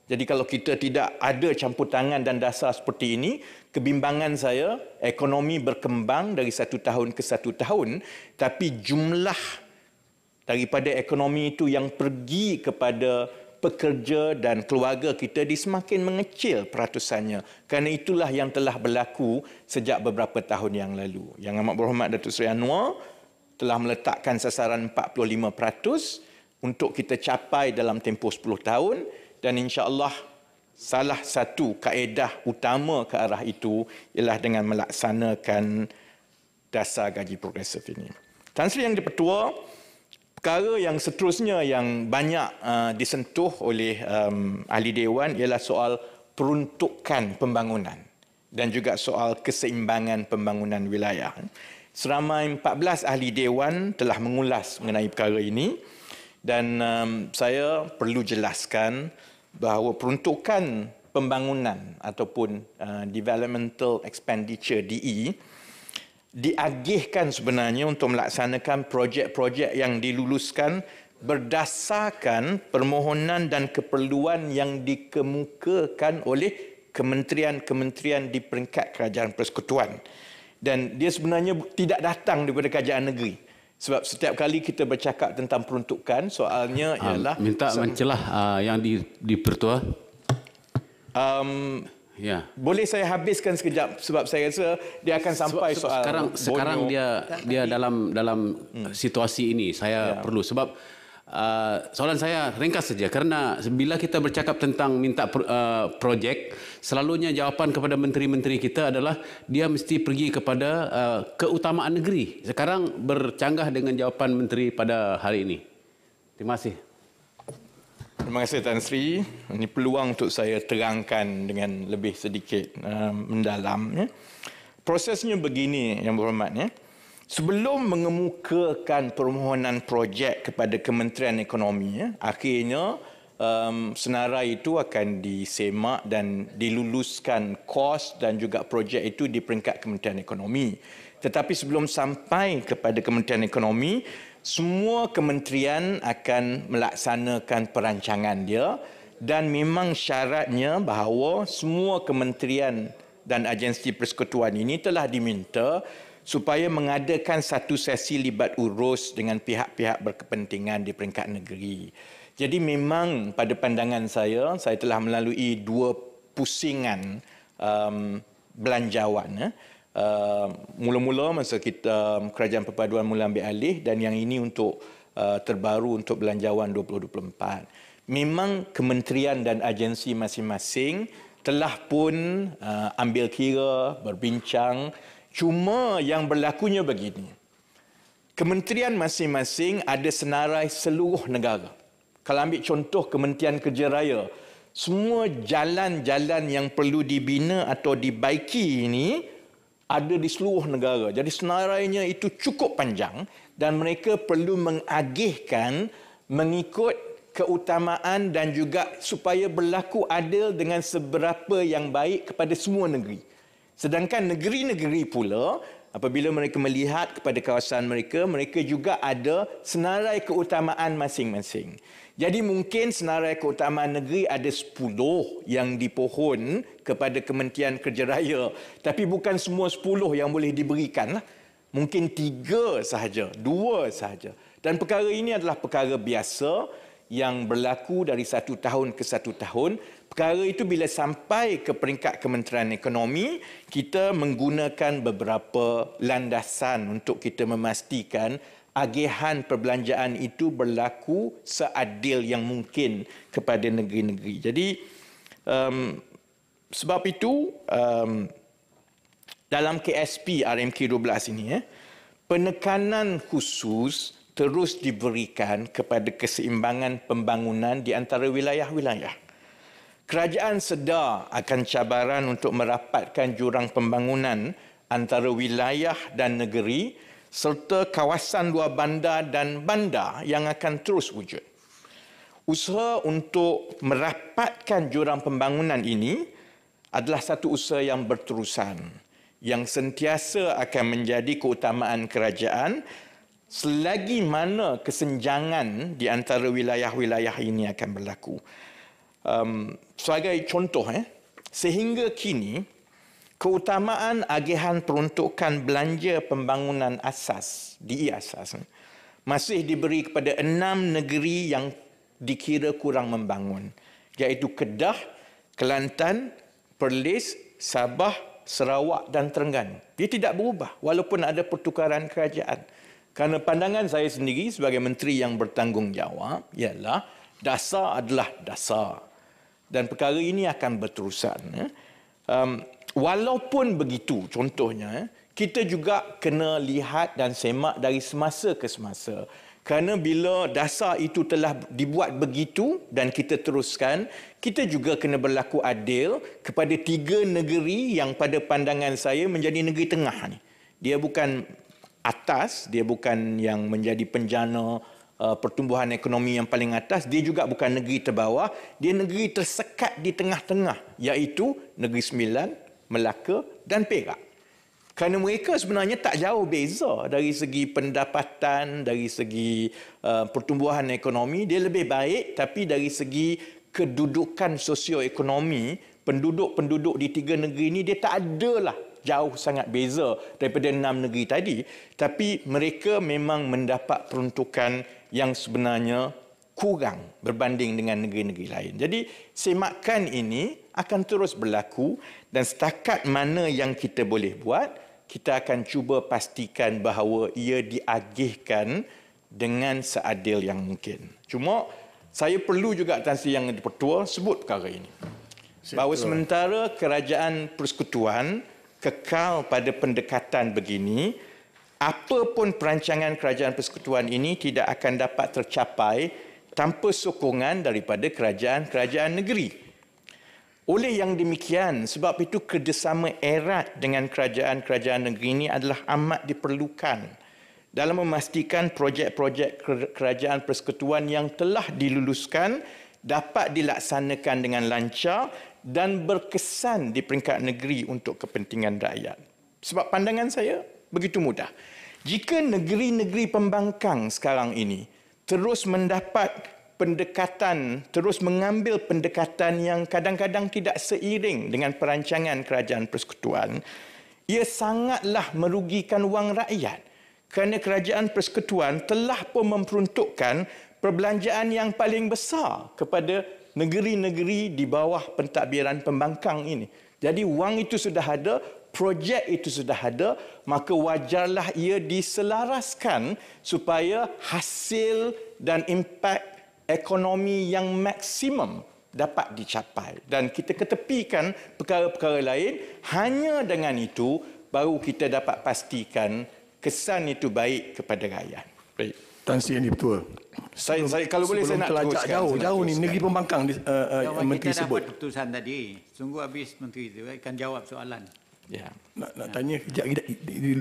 Jadi kalau kita tidak ada campur tangan dan dasar seperti ini, kebimbangan saya, ekonomi berkembang dari 1 tahun ke 1 tahun, tapi jumlah daripada ekonomi itu yang pergi kepada pekerja dan keluarga kita semakin mengecil peratusannya. Kerana itulah yang telah berlaku sejak beberapa tahun yang lalu. Yang Amat Berhormat Datuk Seri Anwar telah meletakkan sasaran 45% untuk kita capai dalam tempoh 10 tahun, dan insya-Allah salah satu kaedah utama ke arah itu ialah dengan melaksanakan dasar gaji progresif ini. Tan Sri Yang di-Pertua, perkara yang seterusnya yang banyak disentuh oleh ahli Dewan ialah soal peruntukan pembangunan dan juga soal keseimbangan pembangunan wilayah. Seramai 14 ahli Dewan telah mengulas mengenai perkara ini, dan saya perlu jelaskan bahawa peruntukan pembangunan ataupun Developmental Expenditure DE diagihkan sebenarnya untuk melaksanakan projek-projek yang diluluskan berdasarkan permohonan dan keperluan yang dikemukakan oleh kementerian-kementerian di peringkat Kerajaan Persekutuan. dan dia sebenarnya tidak datang daripada kerajaan negeri. Sebab setiap kali kita bercakap tentang peruntukan, soalnya ialah
minta mencelah yang dipertua. Ya.
Boleh saya habiskan sekejap sebab saya rasa dia akan sampai soal
sekarang dia dalam situasi ini saya perlu sebab soalan saya ringkas saja kerana bila kita bercakap tentang minta projek, selalunya jawapan kepada menteri-menteri kita adalah dia mesti pergi kepada keutamaan negeri. Sekarang bercanggah dengan jawapan menteri pada hari ini. Terima kasih.
Terima kasih Tan Sri. Ini peluang untuk saya terangkan dengan lebih sedikit mendalam. Ya. Prosesnya begini, Yang Berhormat. Ya. Sebelum mengemukakan permohonan projek kepada Kementerian Ekonomi, ya, akhirnya senarai itu akan disemak dan diluluskan kos dan juga projek itu di peringkat Kementerian Ekonomi. Tetapi sebelum sampai kepada Kementerian Ekonomi, semua kementerian akan melaksanakan perancangan dia dan memang syaratnya bahawa semua kementerian dan agensi persekutuan ini telah diminta supaya mengadakan satu sesi libat urus dengan pihak-pihak berkepentingan di peringkat negeri. Jadi memang pada pandangan saya telah melalui 2 pusingan belanjawan. Mula-mula masa kita Kerajaan Perpaduan mula ambil alih dan yang ini untuk terbaru untuk belanjawan 2024. Memang kementerian dan agensi masing-masing telah pun ambil kira, berbincang. Cuma yang berlakunya begini. Kementerian masing-masing ada senarai seluruh negara. Kalau ambil contoh Kementerian Kerja Raya, semua jalan-jalan yang perlu dibina atau dibaiki ini ada di seluruh negara. Jadi senarainya itu cukup panjang dan mereka perlu mengagihkan mengikut keutamaan dan juga supaya berlaku adil dengan seberapa yang baik kepada semua negeri. Sedangkan negeri-negeri pula, apabila mereka melihat kepada kawasan mereka, mereka juga ada senarai keutamaan masing-masing. Jadi mungkin senarai keutamaan negeri ada 10 yang dipohon kepada Kementerian Kerja Raya. Tapi bukan semua 10 yang boleh diberikan. Mungkin 3 sahaja, 2 sahaja. Dan perkara ini adalah perkara biasa yang berlaku dari satu tahun ke satu tahun. Perkara itu bila sampai ke peringkat Kementerian Ekonomi, kita menggunakan beberapa landasan untuk kita memastikan agihan perbelanjaan itu berlaku seadil yang mungkin kepada negeri-negeri. Jadi sebab itu dalam KSP RMK 12 ini penekanan khusus terus diberikan kepada keseimbangan pembangunan di antara wilayah-wilayah. Kerajaan sedar akan cabaran untuk merapatkan jurang pembangunan antara wilayah dan negeri serta kawasan luar bandar dan bandar yang akan terus wujud. Usaha untuk merapatkan jurang pembangunan ini adalah satu usaha yang berterusan, yang sentiasa akan menjadi keutamaan kerajaan selagi mana kesenjangan di antara wilayah-wilayah ini akan berlaku. Sebagai contoh, sehingga kini, keutamaan agihan peruntukan belanja pembangunan asas, DE asas, masih diberi kepada 6 negeri yang dikira kurang membangun, iaitu Kedah, Kelantan, Perlis, Sabah, Sarawak dan Terengganu. Dia tidak berubah walaupun ada pertukaran kerajaan. Kerana pandangan saya sendiri sebagai menteri yang bertanggungjawab ialah dasar adalah dasar. Dan perkara ini akan berterusan. Walaupun begitu, contohnya, kita juga kena lihat dan semak dari semasa ke semasa. Kerana bila dasar itu telah dibuat begitu dan kita teruskan, kita juga kena berlaku adil kepada 3 negeri yang pada pandangan saya menjadi negeri tengah ni. Dia bukan atas, dia bukan yang menjadi penjana pertumbuhan ekonomi yang paling atas, dia juga bukan negeri terbawah, dia negeri tersekat di tengah-tengah, iaitu Negeri Sembilan, Melaka dan Perak. Kerana mereka sebenarnya tak jauh beza dari segi pendapatan, dari segi pertumbuhan ekonomi, dia lebih baik, tapi dari segi kedudukan sosioekonomi, penduduk-penduduk di 3 negeri ini dia tak adalah jauh sangat beza daripada 6 negeri tadi, tapi mereka memang mendapat peruntukan yang sebenarnya kurang berbanding dengan negeri-negeri lain. Jadi semakan ini akan terus berlaku dan setakat mana yang kita boleh buat, kita akan cuba pastikan bahawa ia diagihkan dengan seadil yang mungkin. Cuma saya perlu juga Tan Sri Yang Dipertua sebut perkara ini. Bahawa sementara kerajaan persekutuan kekal pada pendekatan begini, apa pun perancangan kerajaan persekutuan ini tidak akan dapat tercapai tanpa sokongan daripada kerajaan-kerajaan negeri. Oleh yang demikian, sebab itu kerjasama erat dengan kerajaan-kerajaan negeri ini adalah amat diperlukan dalam memastikan projek-projek kerajaan persekutuan yang telah diluluskan dapat dilaksanakan dengan lancar dan berkesan di peringkat negeri untuk kepentingan rakyat. Sebab pandangan saya begitu mudah. Jika negeri-negeri pembangkang sekarang ini terus mendapat pendekatan, terus mengambil pendekatan yang kadang-kadang tidak seiring dengan perancangan kerajaan persekutuan, ia sangatlah merugikan wang rakyat. Kerana kerajaan persekutuan telah pun memperuntukkan perbelanjaan yang paling besar kepada negeri-negeri di bawah pentadbiran pembangkang ini. Jadi wang itu sudah ada, projek itu sudah ada, maka wajarlah ia diselaraskan supaya hasil dan impak ekonomi yang maksimum dapat dicapai. Dan kita ketepikan perkara-perkara lain, hanya dengan itu baru kita dapat pastikan kesan itu baik kepada rakyat. Baik.
Tan Sri Yang Dipertua.
Saya kalau boleh saya nak teruskan.
Jauh ni negeri pembangkang menteri
kita
sebut.
dapat keputusan tadi. Sungguh habis menteri itu akan jawab soalan.
Ya.
Nak tanya kejap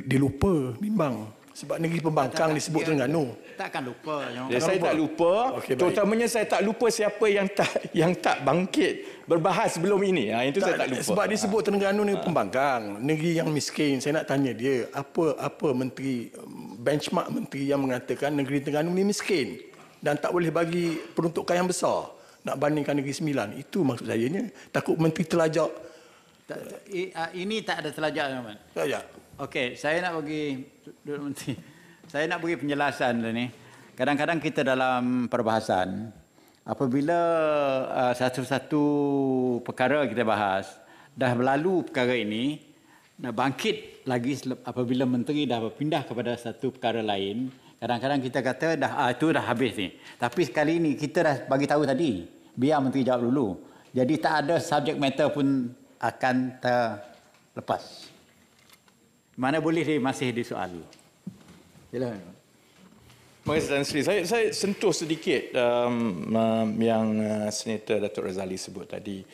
dia lupa bimbang. Sebab negeri pembangkang disebut Terengganu.
Takkan lupa.
Saya tak lupa.
Okey,
terutamanya saya tak lupa siapa yang tak bangkit berbahas sebelum ini. Itu saya tak lupa.
Sebab disebut Terengganu negeri pembangkang, negeri yang miskin. Saya nak tanya dia, apa menteri benchmark menteri yang mengatakan negeri Terengganu ni miskin dan tak boleh bagi peruntukan yang besar nak bandingkan negeri Sembilan. Itu maksud saya nya. Takut menteri terlajak.
Ini tak ada terlajak, Ahmad.
Terlajak.
Okey, saya nak bagi penjelasan ni. Kadang-kadang kita dalam perbahasan, apabila satu-satu perkara kita bahas, dah berlalu perkara ini, nak bangkit lagi apabila menteri dah berpindah kepada satu perkara lain, kadang-kadang kita kata itu dah habis ni. Tapi sekali ini kita dah bagi tahu tadi, biar menteri jawab dulu. Jadi tak ada subject matter pun akan terlepas. Mana boleh dia masih disoal. Silakan.
Terima kasih Tan Sri. Saya sentuh sedikit yang Senator Datuk Razali sebut tadi.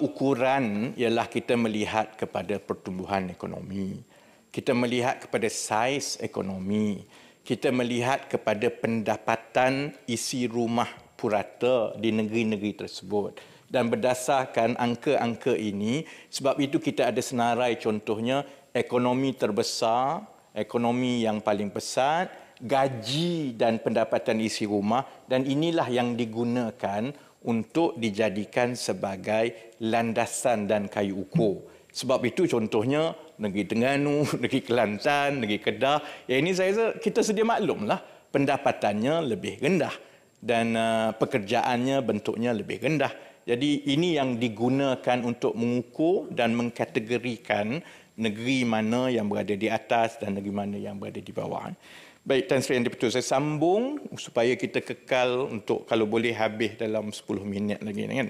Ukuran ialah kita melihat kepada pertumbuhan ekonomi. Kita melihat kepada saiz ekonomi. Kita melihat kepada pendapatan isi rumah purata di negeri-negeri tersebut. Dan berdasarkan angka-angka ini, sebab itu kita ada senarai contohnya ekonomi terbesar, ekonomi yang paling pesat, gaji dan pendapatan isi rumah, dan inilah yang digunakan untuk dijadikan sebagai landasan dan kayu ukur. Sebab itu contohnya negeri Terengganu, negeri Kelantan, negeri Kedah, yang ini saya rasa kita sedia maklumlah pendapatannya lebih rendah dan pekerjaannya bentuknya lebih rendah. Jadi ini yang digunakan untuk mengukur dan mengkategorikan negeri mana yang berada di atas dan negeri mana yang berada di bawah. Baik, Tan Sri Yang Dipertua, saya sambung supaya kita kekal untuk kalau boleh habis dalam 10 minit lagi. Kan?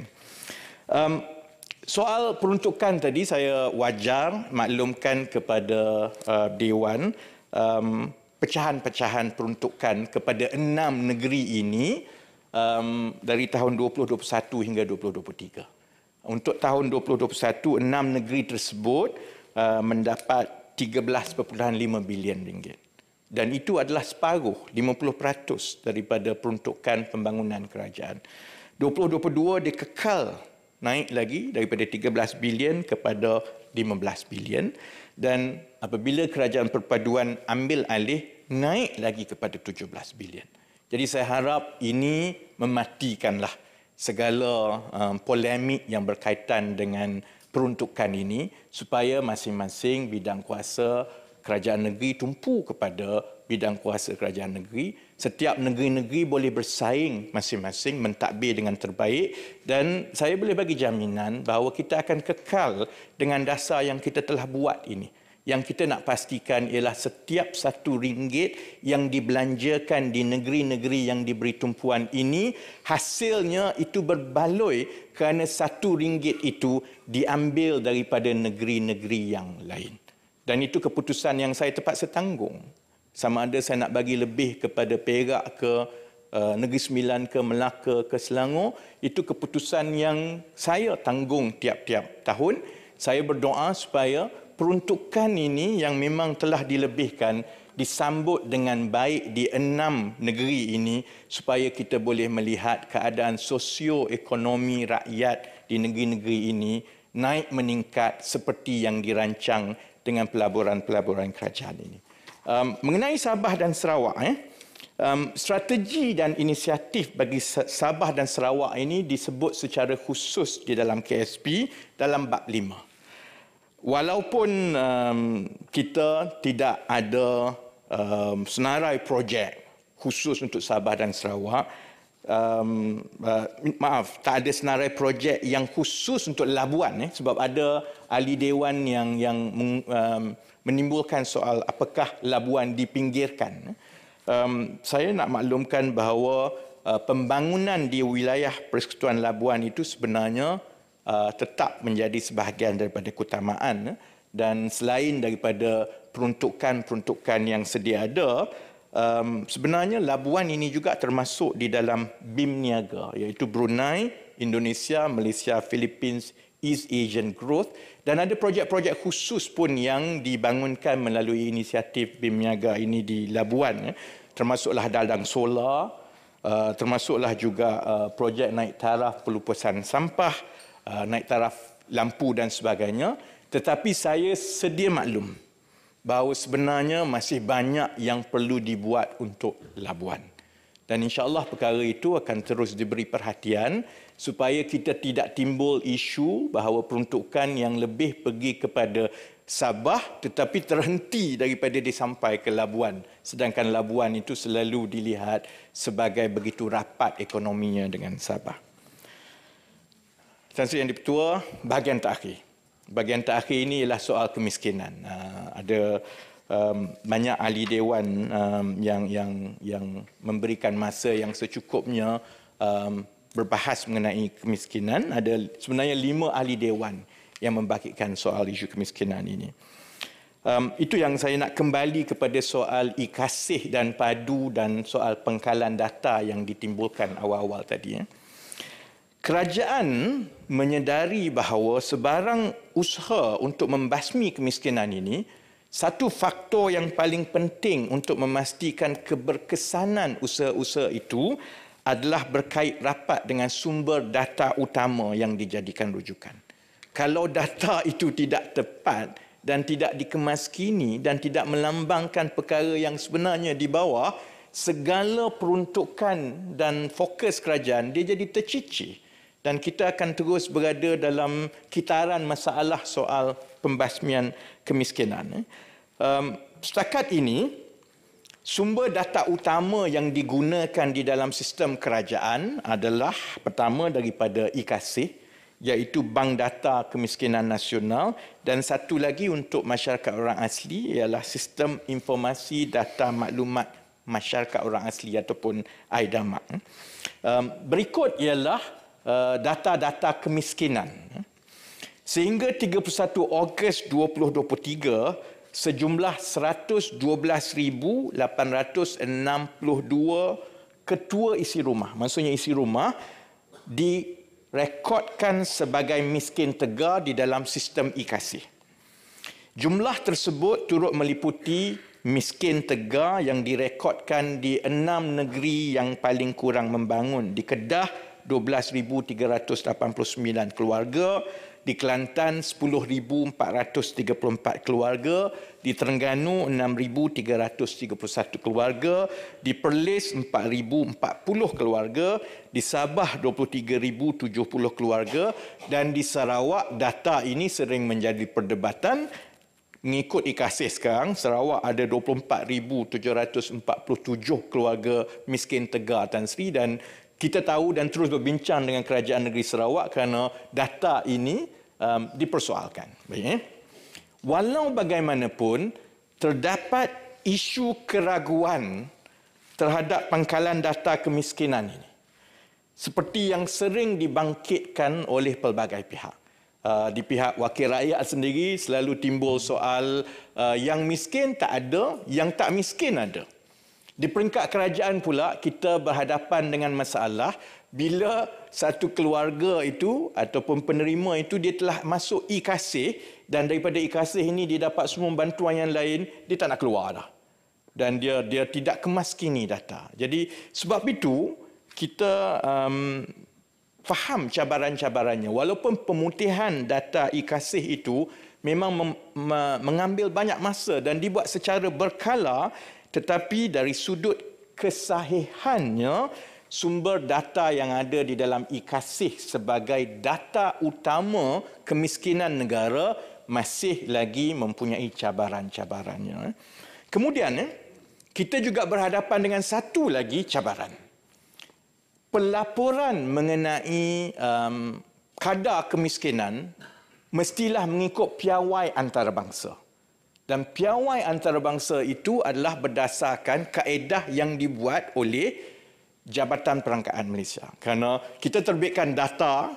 Soal peruntukan tadi saya wajar maklumkan kepada Dewan pecahan-pecahan peruntukan kepada 6 negeri ini dari tahun 2021 hingga 2023. Untuk tahun 2021, 6 negeri tersebut mendapat 13.5 bilion ringgit. Dan itu adalah separuh, 50% daripada peruntukan pembangunan kerajaan. 2022 dia kekal naik lagi daripada 13 bilion kepada 15 bilion. Dan apabila kerajaan perpaduan ambil alih, naik lagi kepada 17 bilion. Jadi saya harap ini mematikanlah segala polemik yang berkaitan dengan peruntukan ini supaya masing-masing bidang kuasa kerajaan negeri tumpu kepada bidang kuasa kerajaan negeri. Setiap negeri-negeri boleh bersaing masing-masing mentadbir dengan terbaik dan saya boleh bagi jaminan bahawa kita akan kekal dengan dasar yang kita telah buat ini. Yang kita nak pastikan ialah setiap RM1 yang dibelanjakan di negeri-negeri yang diberi tumpuan ini, hasilnya itu berbaloi kerana RM1 itu diambil daripada negeri-negeri yang lain. Dan itu keputusan yang saya terpaksa tanggung. Sama ada saya nak bagi lebih kepada Perak ke Negeri Sembilan ke Melaka ke Selangor, itu keputusan yang saya tanggung tiap-tiap tahun. Saya berdoa supaya peruntukan ini yang memang telah dilebihkan disambut dengan baik di 6 negeri ini supaya kita boleh melihat keadaan sosioekonomi rakyat di negeri-negeri ini naik meningkat seperti yang dirancang dengan pelaburan-pelaburan kerajaan ini. Mengenai Sabah dan Sarawak, strategi dan inisiatif bagi Sabah dan Sarawak ini disebut secara khusus di dalam KSP dalam bab 5. Walaupun kita tidak ada senarai projek khusus untuk Sabah dan Sarawak, tak ada senarai projek yang khusus untuk Labuan, sebab ada ahli dewan yang menimbulkan soal apakah Labuan dipinggirkan. Saya nak maklumkan bahawa pembangunan di wilayah Persekutuan Labuan itu sebenarnya tetap menjadi sebahagian daripada keutamaan, dan selain daripada peruntukan-peruntukan yang sedia ada, sebenarnya Labuan ini juga termasuk di dalam BIM niaga, iaitu Brunei, Indonesia, Malaysia, Philippines, East Asian Growth, dan ada projek-projek khusus pun yang dibangunkan melalui inisiatif BIM niaga ini di Labuan, termasuklah dadang solar, termasuklah juga projek naik taraf pelupusan sampah, naik taraf lampu dan sebagainya. Tetapi saya sedia maklum bahawa sebenarnya masih banyak yang perlu dibuat untuk Labuan. Dan insya-Allah perkara itu akan terus diberi perhatian supaya kita tidak timbul isu bahawa peruntukan yang lebih pergi kepada Sabah tetapi terhenti daripada disampai ke Labuan. Sedangkan Labuan itu selalu dilihat sebagai begitu rapat ekonominya dengan Sabah. Tuan Sri Yang Di-Pertua, bahagian terakhir. Bahagian terakhir ini ialah soal kemiskinan. Ada banyak ahli dewan yang memberikan masa yang secukupnya berbahas mengenai kemiskinan. Ada sebenarnya 5 ahli dewan yang membangkitkan soal isu kemiskinan ini. Itu yang saya nak kembali kepada soal ikasih dan padu dan soal pengkalan data yang ditimbulkan awal-awal tadi. Kerajaan menyedari bahawa sebarang usaha untuk membasmi kemiskinan ini, satu faktor yang paling penting untuk memastikan keberkesanan usaha-usaha itu adalah berkait rapat dengan sumber data utama yang dijadikan rujukan. Kalau data itu tidak tepat dan tidak dikemaskini dan tidak melambangkan perkara yang sebenarnya di bawah, segala peruntukan dan fokus kerajaan dia jadi tercicir. Dan kita akan terus berada dalam kitaran masalah soal pembasmian kemiskinan. Setakat ini, sumber data utama yang digunakan di dalam sistem kerajaan adalah pertama daripada IKASIH, iaitu Bank Data Kemiskinan Nasional, dan satu lagi untuk masyarakat orang asli ialah Sistem Informasi Data Maklumat Masyarakat Orang Asli ataupun IDAMAK. Berikut ialah data-data kemiskinan. Sehingga 31 Ogos 2023, sejumlah 112,862 ketua isi rumah, maksudnya isi rumah, direkodkan sebagai miskin tegar di dalam sistem IKASIH. Jumlah tersebut turut meliputi miskin tegar yang direkodkan di 6 negeri yang paling kurang membangun. Di Kedah, 12,389 keluarga, di Kelantan 10,434 keluarga, di Terengganu 6,331 keluarga, di Perlis 4,040 keluarga, di Sabah 23,070 keluarga, dan di Sarawak data ini sering menjadi perdebatan. Mengikut IKASIS sekarang, Sarawak ada 24,747 keluarga miskin tegar, Tan Sri, dan kita tahu dan terus berbincang dengan Kerajaan Negeri Sarawak kerana data ini dipersoalkan. Baik. Walau bagaimanapun, terdapat isu keraguan terhadap pangkalan data kemiskinan ini, seperti yang sering dibangkitkan oleh pelbagai pihak. Di pihak wakil rakyat sendiri selalu timbul soal yang miskin tak ada, yang tak miskin ada. Di peringkat kerajaan pula, kita berhadapan dengan masalah bila satu keluarga itu ataupun penerima itu dia telah masuk IKASIS, dan daripada IKASIS ini dia dapat semua bantuan yang lain, dia tak nak keluar dah. Dan dia tidak kemaskini data. Jadi sebab itu kita faham cabaran-cabarannya. Walaupun pemutihan data IKASIS itu memang mengambil banyak masa dan dibuat secara berkala, tetapi dari sudut kesahihannya, sumber data yang ada di dalam IKASIS sebagai data utama kemiskinan negara masih lagi mempunyai cabaran-cabarannya. Kemudian, kita juga berhadapan dengan satu lagi cabaran. Pelaporan mengenai kadar kemiskinan mestilah mengikut piawai antarabangsa. Dan piawai antarabangsa itu adalah berdasarkan kaedah yang dibuat oleh Jabatan Perangkaan Malaysia. Kerana kita terbitkan data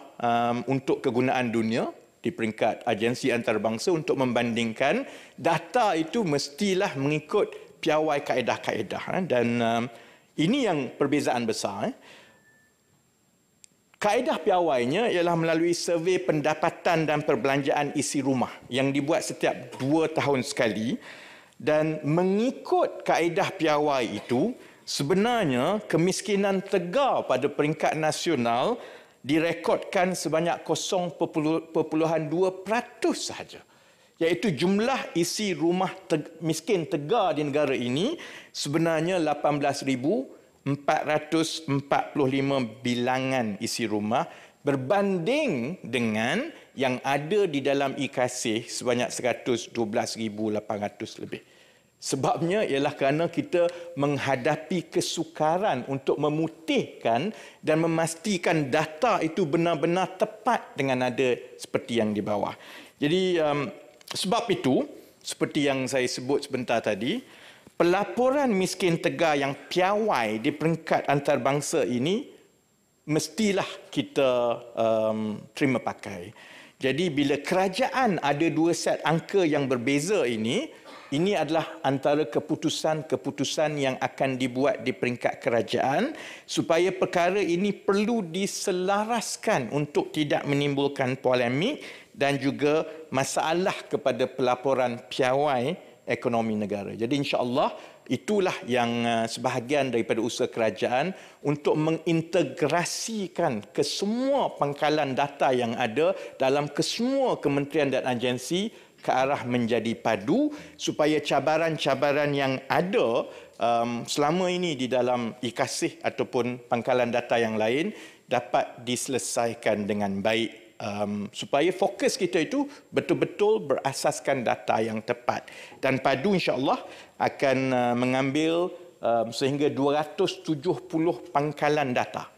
untuk kegunaan dunia di peringkat agensi antarabangsa untuk membandingkan, data itu mestilah mengikut piawai kaedah-kaedah. Dan ini yang perbezaan besar. Kaedah piawainya ialah melalui survei pendapatan dan perbelanjaan isi rumah yang dibuat setiap 2 tahun sekali, dan mengikut kaedah piawai itu sebenarnya kemiskinan tegar pada peringkat nasional direkodkan sebanyak 0.2% sahaja, iaitu jumlah isi rumah miskin tegar di negara ini sebenarnya 18,445 bilangan isi rumah, berbanding dengan yang ada di dalam IKASIS sebanyak 112,800 lebih. Sebabnya ialah kerana kita menghadapi kesukaran untuk memutihkan dan memastikan data itu benar-benar tepat dengan nada seperti yang di bawah. Jadi sebab itu, seperti yang saya sebut sebentar tadi, pelaporan miskin tegar yang piawai di peringkat antarabangsa ini mestilah kita terima pakai. Jadi bila kerajaan ada 2 set angka yang berbeza ini adalah antara keputusan-keputusan yang akan dibuat di peringkat kerajaan supaya perkara ini perlu diselaraskan untuk tidak menimbulkan polemik dan juga masalah kepada pelaporan piawai ekonomi negara. Jadi insya-Allah itulah yang sebahagian daripada usaha kerajaan untuk mengintegrasikan ke semua pangkalan data yang ada dalam kesemua kementerian dan agensi ke arah menjadi padu, supaya cabaran-cabaran yang ada selama ini di dalam IKASIS ataupun pangkalan data yang lain dapat diselesaikan dengan baik. Supaya fokus kita itu betul-betul berasaskan data yang tepat, dan padu insya-Allah akan mengambil sehingga 270 pangkalan data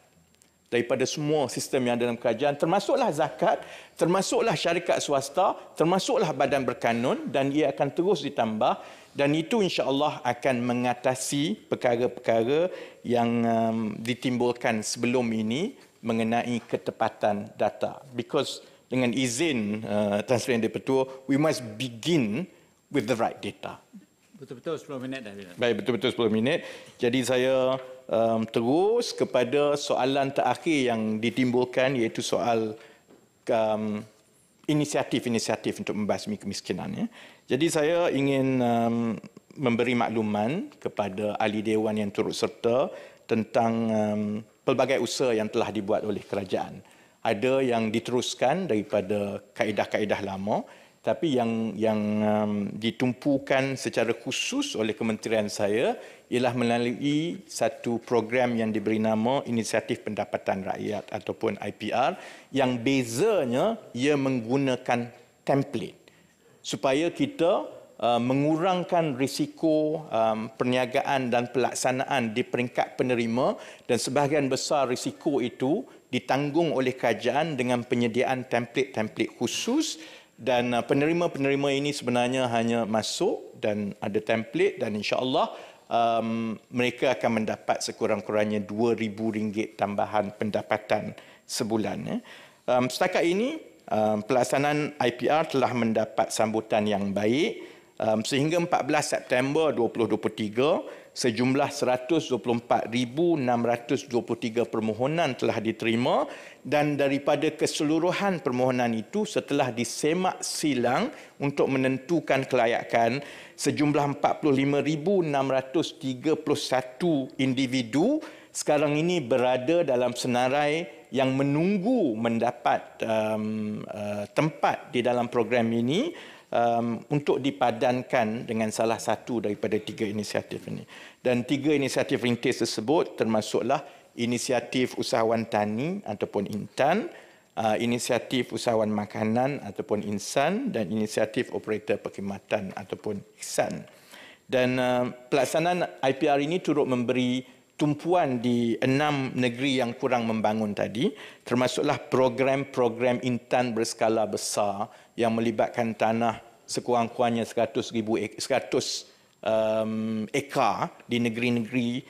daripada semua sistem yang ada dalam kerajaan, termasuklah zakat, termasuklah syarikat swasta, termasuklah badan berkanun, dan ia akan terus ditambah, dan itu insya-Allah akan mengatasi perkara-perkara yang ditimbulkan sebelum ini mengenai ketepatan data. Because dengan izin Tan Sri Yang Di-Pertua, we must begin with the right data.
Betul-betul 10 minit dah.
Baik, betul-betul 10 minit. Jadi saya terus kepada soalan terakhir yang ditimbulkan, iaitu soal inisiatif-inisiatif untuk membasmi kemiskinan. Ya. Jadi saya ingin memberi makluman kepada ahli dewan yang turut serta tentang pelbagai usaha yang telah dibuat oleh kerajaan. ada yang diteruskan daripada kaedah-kaedah lama, tapi yang ditumpukan secara khusus oleh kementerian saya ialah melalui satu program yang diberi nama Inisiatif Pendapatan Rakyat ataupun IPR, yang bezanya ia menggunakan template supaya kita mengurangkan risiko perniagaan dan pelaksanaan di peringkat penerima, dan sebahagian besar risiko itu ditanggung oleh kerajaan dengan penyediaan template-template khusus, dan penerima-penerima ini sebenarnya hanya masuk dan ada template, dan insya-Allah mereka akan mendapat sekurang-kurangnya RM2,000 tambahan pendapatan sebulan. Setakat ini pelaksanaan IPR telah mendapat sambutan yang baik. Sehingga 14 September 2023, sejumlah 124,623 permohonan telah diterima, dan daripada keseluruhan permohonan itu setelah disemak silang untuk menentukan kelayakan, sejumlah 45,631 individu sekarang ini berada dalam senarai yang menunggu mendapat tempat di dalam program ini untuk dipadankan dengan salah satu daripada 3 inisiatif ini. Dan 3 inisiatif rintis tersebut termasuklah Inisiatif Usahawan Tani ataupun INTAN, Inisiatif Usahawan Makanan ataupun INSAN, dan Inisiatif Operator Perkhidmatan ataupun IKSAN. Dan pelaksanaan IPR ini turut memberi tumpuan di 6 negeri yang kurang membangun tadi, termasuklah program-program INTAN berskala besar yang melibatkan tanah sekurang-kurangnya 100,000 ekar di negeri-negeri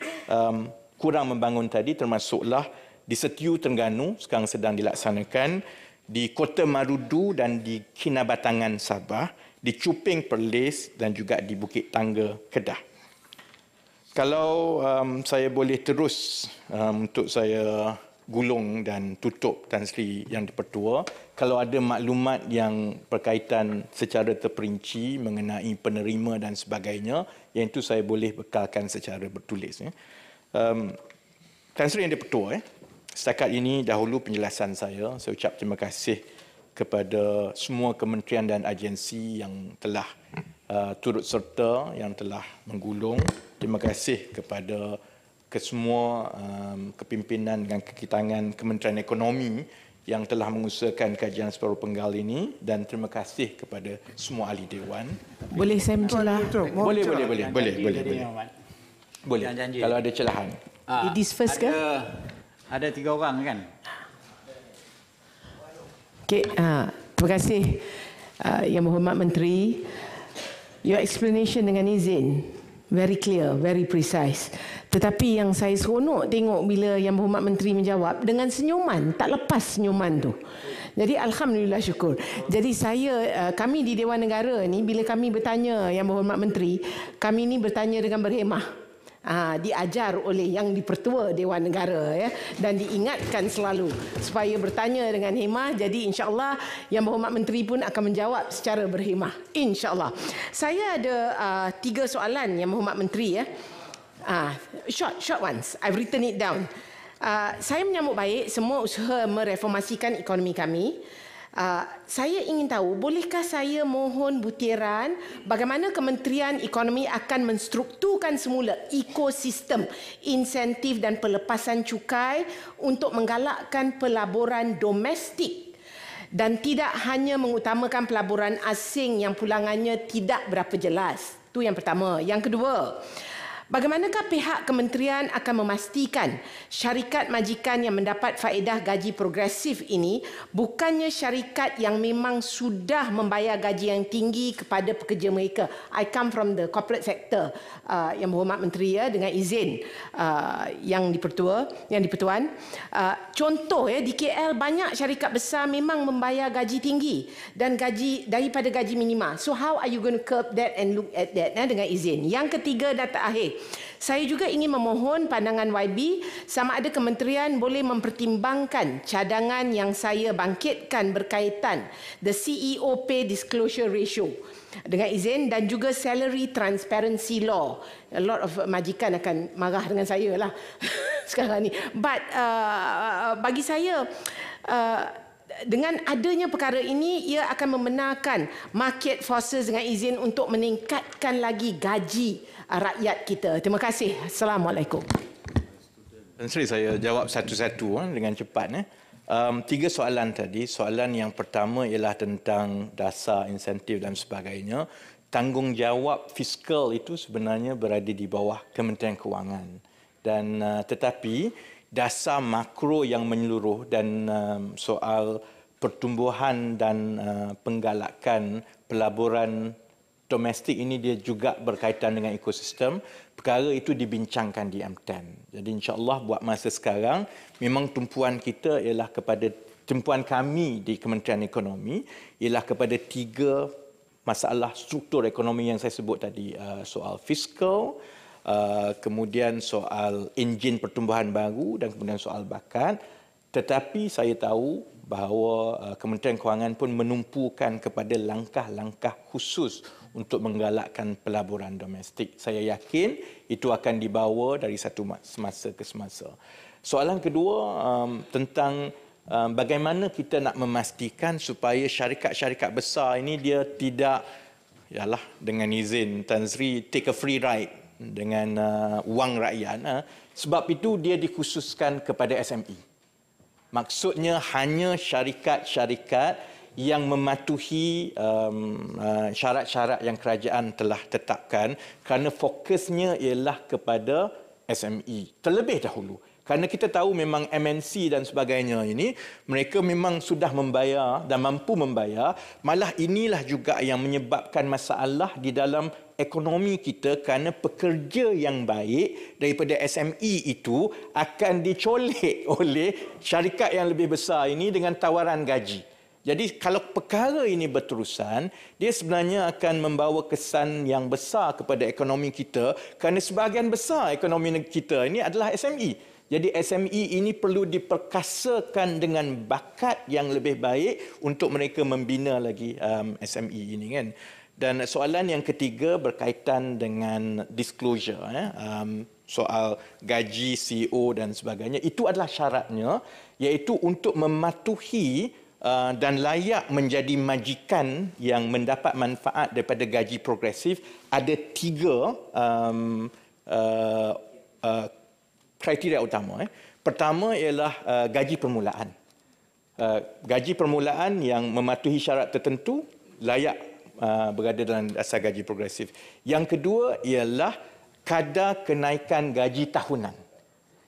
kurang membangun tadi, termasuklah di Setiu Terengganu sekarang sedang dilaksanakan, di Kota Marudu dan di Kinabatangan Sabah, di Cuping Perlis dan juga di Bukit Tangga Kedah. Kalau saya boleh terus untuk saya gulung dan tutup Tan Sri Yang di-Pertua, kalau ada maklumat yang berkaitan secara terperinci mengenai penerima dan sebagainya, yang itu saya boleh bekalkan secara bertulis. Tan Sri Yang di-Pertua, setakat ini dahulu penjelasan saya. Saya ucap terima kasih kepada semua kementerian dan agensi yang telah turut serta, yang telah menggulung. Terima kasih kepada kesemua kepimpinan dan kekitangan Kementerian Ekonomi yang telah mengusahakan kajian separuh penggal ini, dan terima kasih kepada semua ahli dewan.
Boleh saya mencelah?
Boleh. Kalau ada celahan.
Ladies first ke?
Ada 3 orang kan?
Okey, terima kasih Yang Berhormat Menteri. Your explanation dengan izin very clear, very precise. Tetapi yang saya seronok tengok bila Yang Berhormat Menteri menjawab dengan senyuman, tak lepas senyuman tu. Jadi alhamdulillah, syukur. Jadi kami di Dewan Negara ni, bila kami bertanya Yang Berhormat Menteri, kami ni bertanya dengan berhemah. Diajar oleh Yang di-Pertua Dewan Negara, ya, dan diingatkan selalu supaya bertanya dengan hemah. Jadi insya-Allah Yang Berhormat Menteri pun akan menjawab secara berhemah, insya-Allah. Saya ada 3 soalan Yang Berhormat Menteri, ya. Short ones. I've written it down. Saya menyambut baik semua usaha mereformasikan ekonomi kami. Saya ingin tahu, bolehkah saya mohon butiran bagaimana Kementerian Ekonomi akan menstrukturkan semula ekosistem insentif dan pelepasan cukai untuk menggalakkan pelaburan domestik dan tidak hanya mengutamakan pelaburan asing yang pulangannya tidak berapa jelas. Itu yang pertama. Yang kedua, bagaimanakah pihak kementerian akan memastikan syarikat majikan yang mendapat faedah gaji progresif ini bukannya syarikat yang memang sudah membayar gaji yang tinggi kepada pekerja mereka? I come from the corporate sector, Yang Berhormat Menteri, ya, dengan izin Yang di-Pertuan. Contoh, ya, di KL banyak syarikat besar memang membayar gaji tinggi dan gaji daripada gaji minima. So how are you going to curb that and look at that, dengan izin? Yang ketiga dan terakhir, saya juga ingin memohon pandangan YB sama ada kementerian boleh mempertimbangkan cadangan yang saya bangkitkan berkaitan the CEO pay disclosure ratio, dengan izin, dan juga salary transparency law. A lot of majikan akan marah dengan saya lah sekarang ni. But bagi saya dengan adanya perkara ini, ia akan membenarkan market forces dengan izin untuk meningkatkan lagi gaji rakyat kita. Terima kasih. Assalamualaikum.
Tan Sri, saya jawab satu-satu dengan cepat. 3 soalan tadi. Soalan yang pertama ialah tentang dasar, insentif dan sebagainya. Tanggungjawab fiskal itu sebenarnya berada di bawah Kementerian Kewangan. Dan tetapi dasar makro yang menyeluruh dan soal pertumbuhan dan penggalakan pelaburan domestik ini dia juga berkaitan dengan ekosistem. Perkara itu dibincangkan di M10. Jadi insya-Allah buat masa sekarang memang tumpuan kita ialah kepada tumpuan kami di Kementerian Ekonomi ialah kepada 3 masalah struktur ekonomi yang saya sebut tadi, soal fiskal, kemudian soal enjin pertumbuhan baru dan kemudian soal bakat. Tetapi saya tahu bahawa Kementerian Kewangan pun menumpukan kepada langkah-langkah khusus untuk menggalakkan pelaburan domestik. Saya yakin itu akan dibawa dari satu semasa ke semasa. Soalan kedua tentang bagaimana kita nak memastikan supaya syarikat-syarikat besar ini dia tidak, yalah, dengan izin Tan Sri, take a free ride dengan wang rakyat. Sebab itu dia dikhususkan kepada SME. Maksudnya hanya syarikat-syarikat yang mematuhi syarat-syarat yang kerajaan telah tetapkan, kerana fokusnya ialah kepada SME terlebih dahulu. Kerana kita tahu memang MNC dan sebagainya ini, mereka memang sudah membayar dan mampu membayar. Malah inilah juga yang menyebabkan masalah di dalam ekonomi kita, kerana pekerja yang baik daripada SME itu akan dicolek oleh syarikat yang lebih besar ini dengan tawaran gaji. Jadi kalau perkara ini berterusan, dia sebenarnya akan membawa kesan yang besar kepada ekonomi kita, kerana sebahagian besar ekonomi kita ini adalah SME. Jadi SME ini perlu diperkasakan dengan bakat yang lebih baik untuk mereka membina lagi SME ini, kan. Dan soalan yang ketiga berkaitan dengan disclosure, soal gaji CEO dan sebagainya. Itu adalah syaratnya, iaitu untuk mematuhi dan layak menjadi majikan yang mendapat manfaat daripada gaji progresif. Ada 3 kriteria utama. Pertama ialah gaji permulaan. Gaji permulaan yang mematuhi syarat tertentu layak berada dalam dasar gaji progresif. Yang kedua ialah kadar kenaikan gaji tahunan.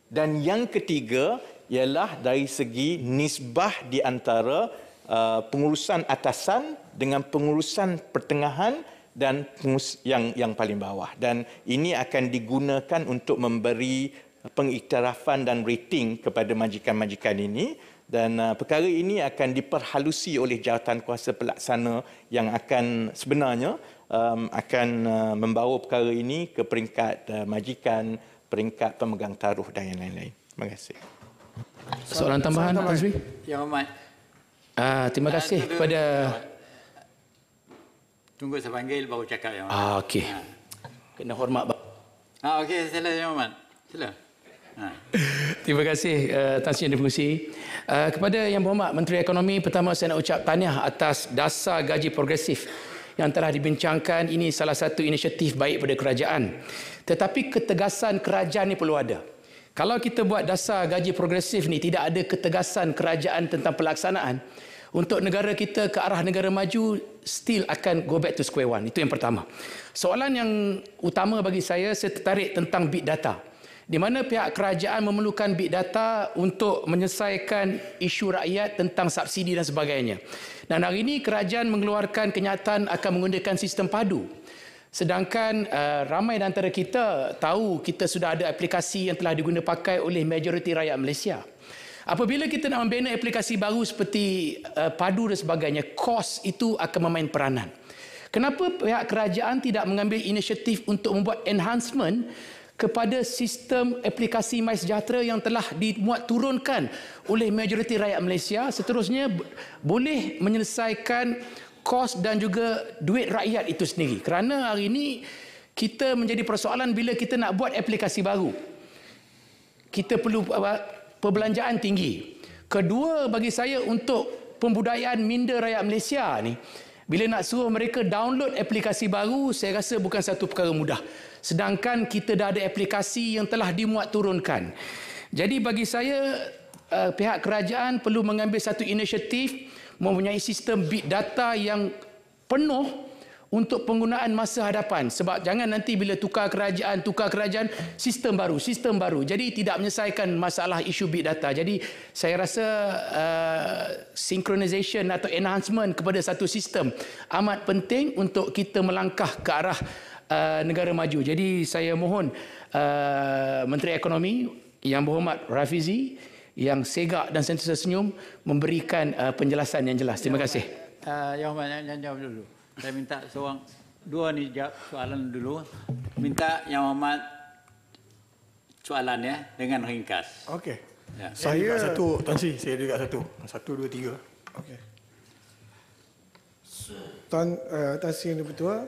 Dan yang ketiga ialah dari segi nisbah di antara pengurusan atasan dengan pengurusan pertengahan dan yang paling bawah. Dan ini akan digunakan untuk memberi pengiktirafan dan rating kepada majikan-majikan ini, dan perkara ini akan diperhalusi oleh jawatan kuasa pelaksana yang akan sebenarnya akan membawa perkara ini ke peringkat majikan, peringkat pemegang taruh dan yang lain-lain. Terima kasih.
Soalan tambahan, Tan Sri?
Yang Hormat.
Terima kasih kepada...
Tunggu saya panggil baru cakap, Yang Hormat.
Okey. Kena hormat.
Okey, sila Yang Hormat. Sila.
Terima kasih Tan Sri yang berfungsi. Kepada Yang Berhormat Menteri Ekonomi, pertama saya nak ucap tahniah atas dasar gaji progresif yang telah dibincangkan. Ini salah satu inisiatif baik pada kerajaan. Tetapi ketegasan kerajaan ini perlu ada. Kalau kita buat dasar gaji progresif ni tidak ada ketegasan kerajaan tentang pelaksanaan, untuk negara kita ke arah negara maju still akan go back to square one. Itu yang pertama. Soalan yang utama bagi saya tertarik tentang big data, di mana pihak kerajaan memerlukan big data untuk menyelesaikan isu rakyat tentang subsidi dan sebagainya. Dan hari ini kerajaan mengeluarkan kenyataan akan menggunakan sistem padu. Sedangkan ramai di antara kita tahu kita sudah ada aplikasi yang telah digunakan pakai oleh majoriti rakyat Malaysia. Apabila kita nak membina aplikasi baru seperti padu dan sebagainya, kos itu akan memain peranan. Kenapa pihak kerajaan tidak mengambil inisiatif untuk membuat enhancement kepada sistem aplikasi MySejahtera yang telah dimuat turunkan oleh majoriti rakyat Malaysia, seterusnya boleh menyelesaikan kos dan juga duit rakyat itu sendiri. Kerana hari ini kita menjadi persoalan bila kita nak buat aplikasi baru, kita perlu perbelanjaan tinggi. Kedua, bagi saya untuk pembudayaan minda rakyat Malaysia ni, bila nak suruh mereka download aplikasi baru, saya rasa bukan satu perkara mudah. Sedangkan kita dah ada aplikasi yang telah dimuat turunkan. Jadi bagi saya, pihak kerajaan perlu mengambil satu inisiatif mempunyai sistem big data yang penuh untuk penggunaan masa hadapan. Sebab jangan nanti bila tukar kerajaan, sistem baru. Jadi tidak menyelesaikan masalah isu big data. Jadi saya rasa synchronization atau enhancement kepada satu sistem amat penting untuk kita melangkah ke arah negara maju. Jadi saya mohon Menteri Ekonomi Yang Berhormat Rafizi yang segak dan sentiasa senyum memberikan penjelasan yang jelas. Terima kasih.
Yang Berhormat, jangan jawab dulu. Saya minta dua ni jawab soalan dulu. Minta Yang Berhormat soalannya dengan ringkas.
Okey.
Ya.
Saya juga satu, Tan Sri, saya juga satu. 1, 2, 3.
Okey. Tan Sri Yang Dipertua,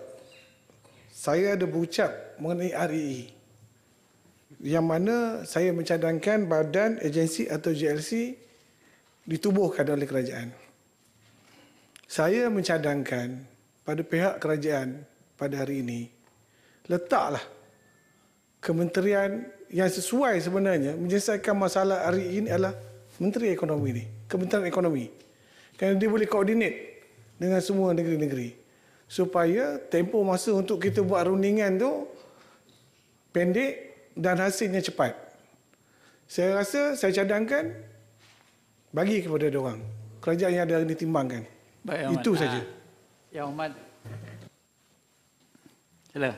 saya ada berucap mengenai REE. Yang mana saya mencadangkan badan, agensi atau JLC ditubuhkan oleh kerajaan. Saya mencadangkan pada pihak kerajaan pada hari ini, letaklah kementerian yang sesuai sebenarnya menyelesaikan masalah REE ini adalah Menteri Ekonomi ini, Kementerian Ekonomi. Kerana dia boleh koordinat dengan semua negeri-negeri supaya tempoh masa untuk kita buat rundingan tu pendek dan hasilnya cepat. Saya rasa saya cadangkan bagi kepada diorang. Kerajaan yang ada ditimbangkan.
Baik,
itu saja.
Yang Berhormat. Sila.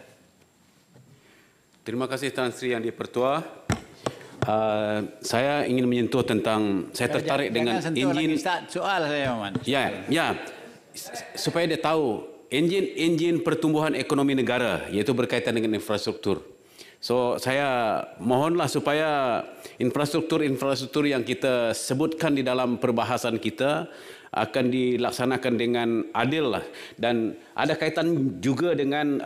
Terima kasih Tan Sri Yang Dipertua. Saya ingin menyentuh tentang, saya tertarik dengan enjin.
Soal saya, Berhormat.
Ya. Supaya dia tahu enjin pertumbuhan ekonomi negara, iaitu berkaitan dengan infrastruktur. So saya mohonlah supaya infrastruktur yang kita sebutkan di dalam perbahasan kita akan dilaksanakan dengan adil lah, dan ada kaitan juga dengan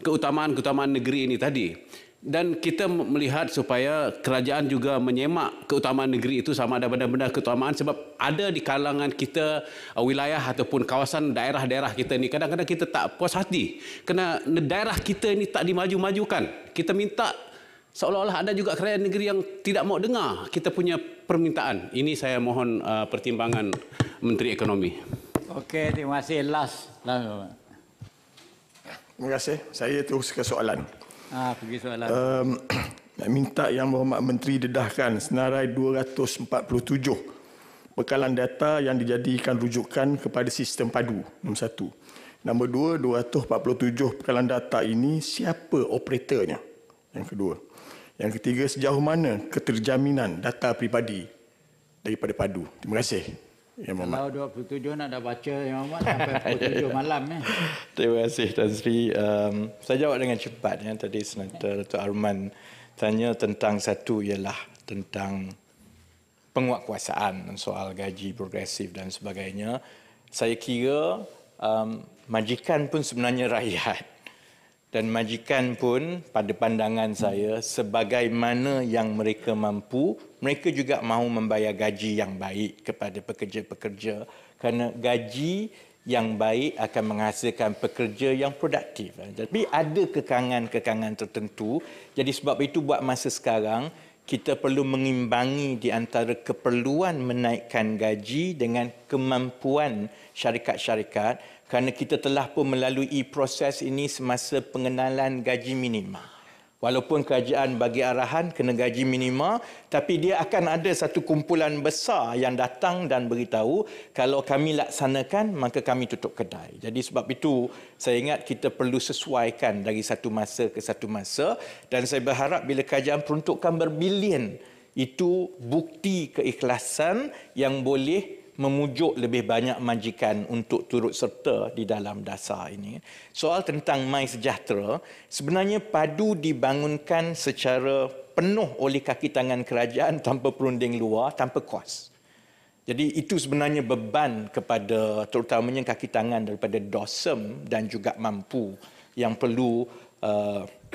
keutamaan negeri ini tadi. Dan kita melihat supaya kerajaan juga menyemak keutamaan negeri itu sama ada benar-benar keutamaan, sebab ada di kalangan kita wilayah ataupun kawasan daerah-daerah kita ni kadang-kadang kita tak puas hati kerana daerah kita ni tak dimaju-majukan. Kita minta seolah-olah ada juga kerajaan negeri yang tidak mau dengar kita punya permintaan. Ini saya mohon pertimbangan Menteri Ekonomi.
Okey, terima kasih. Last.
Terima kasih. Saya terus ke soalan.
Pergi soalan.
Nak minta Yang Berhormat Menteri dedahkan senarai 247 bekalan data yang dijadikan rujukan kepada sistem padu, nombor 1. Nombor 2, 247 bekalan data ini siapa operatornya? Yang kedua. Yang ketiga, sejauh mana keterjaminan data peribadi daripada padu? Terima kasih. Yang Berhormat.
Kalau 27 nak dah baca Yang Berhormat sampai 27 malam.
Terima kasih Tan Sri. Saya jawab dengan cepat. Tadi Senator Dato' Arman tanya tentang satu ialah tentang penguatkuasaan soal gaji progresif dan sebagainya. Saya kira majikan pun sebenarnya rakyat. Dan majikan pun pada pandangan saya sebagaimana yang mereka mampu, mereka juga mahu membayar gaji yang baik kepada pekerja-pekerja kerana gaji yang baik akan menghasilkan pekerja yang produktif. Tapi ada kekangan-kekangan tertentu. Jadi sebab itu buat masa sekarang kita perlu mengimbangi di antara keperluan menaikkan gaji dengan kemampuan syarikat-syarikat kerana kita telah pun melalui proses ini semasa pengenalan gaji minima. Walaupun kerajaan bagi arahan kena gaji minima, tapi dia akan ada satu kumpulan besar yang datang dan beritahu kalau kami laksanakan maka kami tutup kedai. Jadi sebab itu saya ingat kita perlu sesuaikan dari satu masa ke satu masa, dan saya berharap bila kerajaan peruntukan berbilion itu bukti keikhlasan yang boleh memujuk lebih banyak majikan untuk turut serta di dalam dasar ini. Soal tentang MySejahtera, sebenarnya padu dibangunkan secara penuh oleh kaki tangan kerajaan tanpa perunding luar, tanpa kos. Jadi itu sebenarnya beban kepada terutamanya kaki tangan daripada DOSM dan juga mampu yang perlu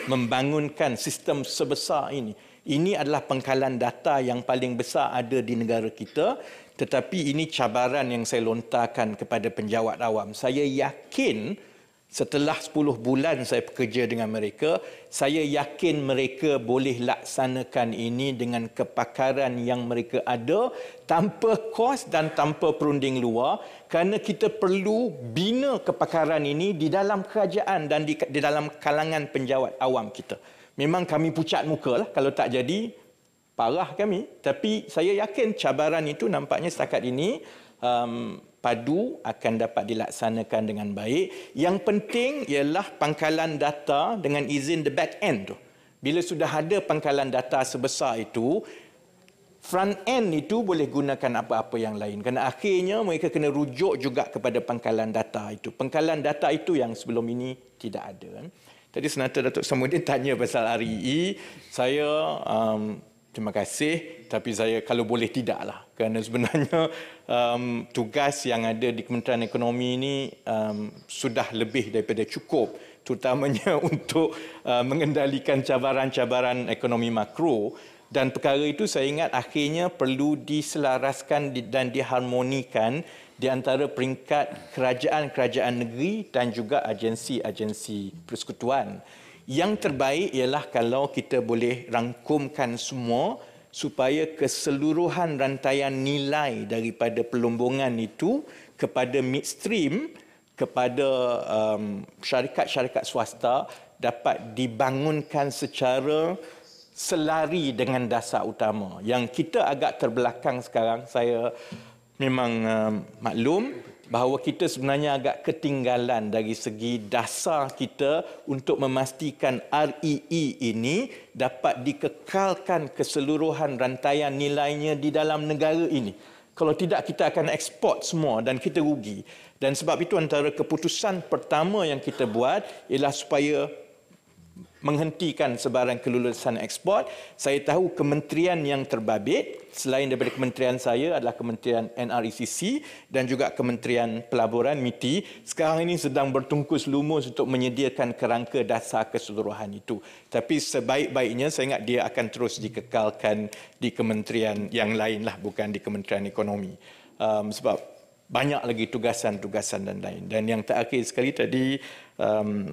membangunkan sistem sebesar ini. Ini adalah pangkalan data yang paling besar ada di negara kita, tetapi ini cabaran yang saya lontarkan kepada penjawat awam. Saya yakin setelah 10 bulan saya bekerja dengan mereka, saya yakin mereka boleh laksanakan ini dengan kepakaran yang mereka ada tanpa kos dan tanpa perunding luar, kerana kita perlu bina kepakaran ini di dalam kerajaan dan di dalam kalangan penjawat awam kita. Memang kami pucat muka lah kalau tak jadi, parah kami. Tapi saya yakin cabaran itu nampaknya setakat ini padu akan dapat dilaksanakan dengan baik. Yang penting ialah pangkalan data dengan izin the back end tu. Bila sudah ada pangkalan data sebesar itu, front end itu boleh gunakan apa-apa yang lain. Kerana akhirnya mereka kena rujuk juga kepada pangkalan data itu. Pangkalan data itu yang sebelum ini tidak ada. Tadi Senator Datuk Samudin tanya pasal REE. Saya terima kasih, tapi saya kalau boleh tidaklah. Kerana sebenarnya tugas yang ada di Kementerian Ekonomi ini sudah lebih daripada cukup, terutamanya untuk mengendalikan cabaran-cabaran ekonomi makro. Dan perkara itu saya ingat akhirnya perlu diselaraskan dan diharmonikan di antara peringkat kerajaan-kerajaan negeri dan juga agensi-agensi persekutuan. Yang terbaik ialah kalau kita boleh rangkumkan semua supaya keseluruhan rantaian nilai daripada pelombongan itu kepada midstream, kepada syarikat-syarikat swasta dapat dibangunkan secara selari dengan dasar utama. Yang kita agak terbelakang sekarang, saya memang maklum bahawa kita sebenarnya agak ketinggalan dari segi dasar kita untuk memastikan REE ini dapat dikekalkan keseluruhan rantaian nilainya di dalam negara ini. Kalau tidak, kita akan ekspor semua dan kita rugi. Dan sebab itu antara keputusan pertama yang kita buat ialah supaya menghentikan sebarang kelulusan ekspor. Saya tahu kementerian yang terbabit selain daripada kementerian saya adalah Kementerian NRECC dan juga Kementerian Pelaburan MITI. Sekarang ini sedang bertungkus lumus untuk menyediakan kerangka dasar keseluruhan itu. Tapi sebaik-baiknya saya ingat dia akan terus dikekalkan di kementerian yang lain lah, bukan di Kementerian Ekonomi. Sebab banyak lagi tugasan-tugasan dan lain. Dan yang terakhir sekali tadi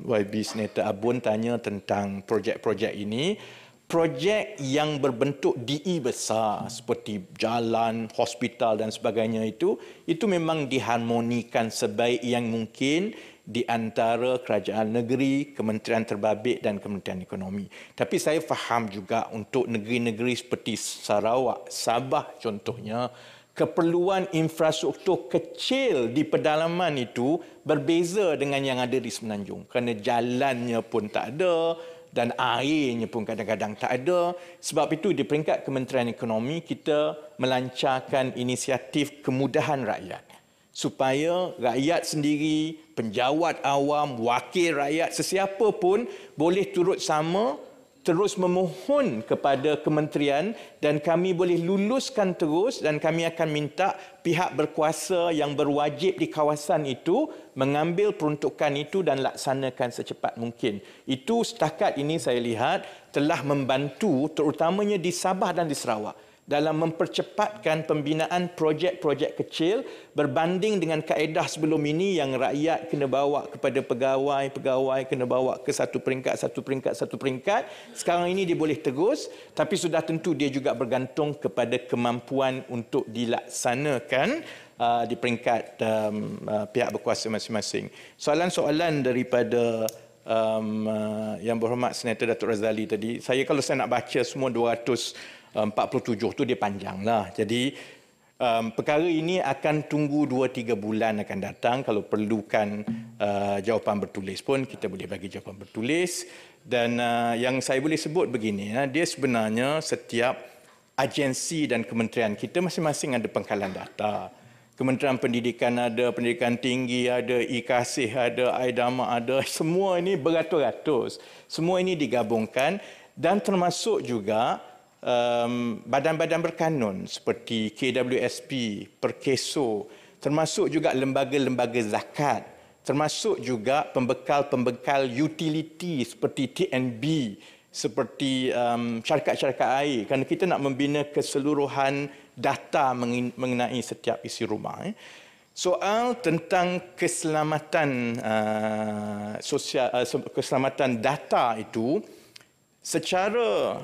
YB Senator Abun tanya tentang projek-projek ini. Projek yang berbentuk DE besar seperti jalan, hospital dan sebagainya itu memang diharmonikan sebaik yang mungkin di antara kerajaan negeri, kementerian terbabit dan Kementerian Ekonomi. Tapi saya faham juga untuk negeri-negeri seperti Sarawak, Sabah contohnya, keperluan infrastruktur kecil di pedalaman itu berbeza dengan yang ada di Semenanjung. Kerana jalannya pun tak ada dan airnya pun kadang-kadang tak ada. Sebab itu di peringkat Kementerian Ekonomi kita melancarkan inisiatif kemudahan rakyat. Supaya rakyat sendiri, penjawat awam, wakil rakyat, sesiapa pun boleh turut sama terus memohon kepada kementerian dan kami boleh luluskan terus dan kami akan minta pihak berkuasa yang berwajib di kawasan itu mengambil peruntukan itu dan laksanakan secepat mungkin. Itu setakat ini saya lihat telah membantu terutamanya di Sabah dan di Sarawak dalam mempercepatkan pembinaan projek-projek kecil berbanding dengan kaedah sebelum ini yang rakyat kena bawa kepada pegawai kena bawa ke satu peringkat. Sekarang ini dia boleh terus, tapi sudah tentu dia juga bergantung kepada kemampuan untuk dilaksanakan di peringkat pihak berkuasa masing-masing. Soalan-soalan daripada Yang Berhormat Senator Datuk Razali tadi, kalau saya nak baca semua 247 tu dia panjang lah. Jadi perkara ini akan tunggu 2-3 bulan akan datang. Kalau perlukan jawapan bertulis pun kita boleh bagi jawapan bertulis. Dan yang saya boleh sebut begini, dia sebenarnya setiap agensi dan kementerian kita masing-masing ada pangkalan data. Kementerian Pendidikan ada, Pendidikan Tinggi ada, IKASih ada, Aidama ada. Semua ini beratus-ratus. Semua ini digabungkan dan termasuk juga badan-badan berkanun seperti KWSP, Perkeso, termasuk juga lembaga-lembaga zakat, termasuk juga pembekal-pembekal utility seperti TNB seperti syarikat-syarikat air, kerana kita nak membina keseluruhan data mengenai setiap isi rumah. Soal tentang keselamatan keselamatan data itu, secara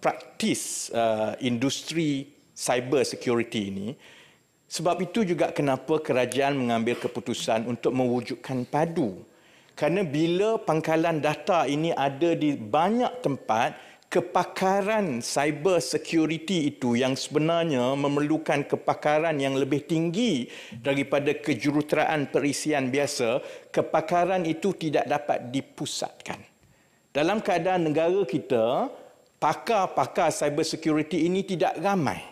praktis industri cyber security ini, sebab itu juga kenapa kerajaan mengambil keputusan untuk mewujudkan padu. Kerana bila pangkalan data ini ada di banyak tempat, kepakaran cyber security itu yang sebenarnya memerlukan kepakaran yang lebih tinggi daripada kejuruteraan perisian biasa, kepakaran itu tidak dapat dipusatkan. Dalam keadaan negara kita, pakar-pakar cyber security ini tidak ramai.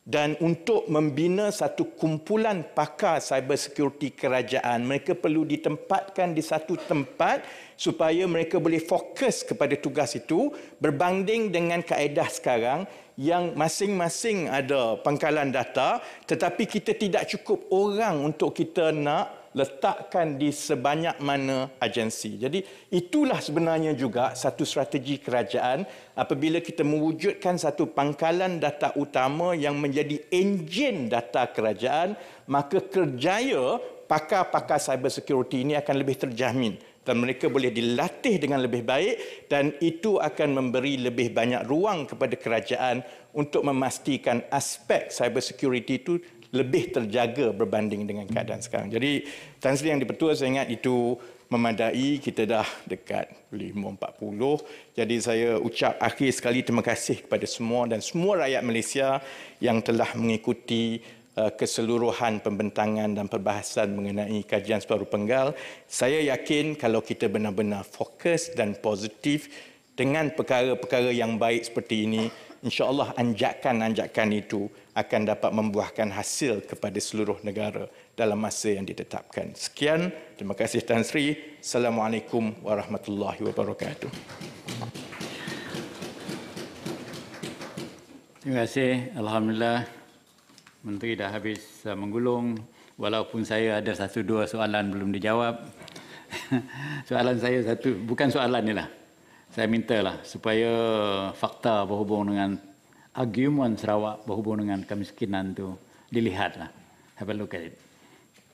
Dan untuk membina satu kumpulan pakar cyber security kerajaan, mereka perlu ditempatkan di satu tempat supaya mereka boleh fokus kepada tugas itu, berbanding dengan kaedah sekarang yang masing-masing ada pangkalan data, tetapi kita tidak cukup orang untuk kita nak letakkan di sebanyak mana agensi. Jadi itulah sebenarnya juga satu strategi kerajaan apabila kita mewujudkan satu pangkalan data utama yang menjadi enjin data kerajaan, maka kerjaya pakar-pakar cyber security ini akan lebih terjamin dan mereka boleh dilatih dengan lebih baik, dan itu akan memberi lebih banyak ruang kepada kerajaan untuk memastikan aspek cyber security itu lebih terjaga berbanding dengan keadaan sekarang. Jadi Tan Sri Yang di-Pertua, saya ingat itu memadai. Kita dah dekat 5.40. Jadi saya ucap akhir sekali terima kasih kepada semua dan semua rakyat Malaysia yang telah mengikuti keseluruhan pembentangan dan perbahasan mengenai kajian separuh penggal. Saya yakin kalau kita benar-benar fokus dan positif dengan perkara-perkara yang baik seperti ini, insya-Allah anjakan-anjakan itu akan dapat membuahkan hasil kepada seluruh negara dalam masa yang ditetapkan. Sekian, terima kasih Tan Sri. Assalamualaikum warahmatullahi wabarakatuh.
Terima kasih. Alhamdulillah, Menteri dah habis menggulung. Walaupun saya ada 1-2 soalan belum dijawab. Soalan saya satu, bukan soalan ni lah. Saya mintalah supaya fakta berhubung dengan argument Sarawak berhubung dengan kemiskinan tu dilihatlah. Have a look at it.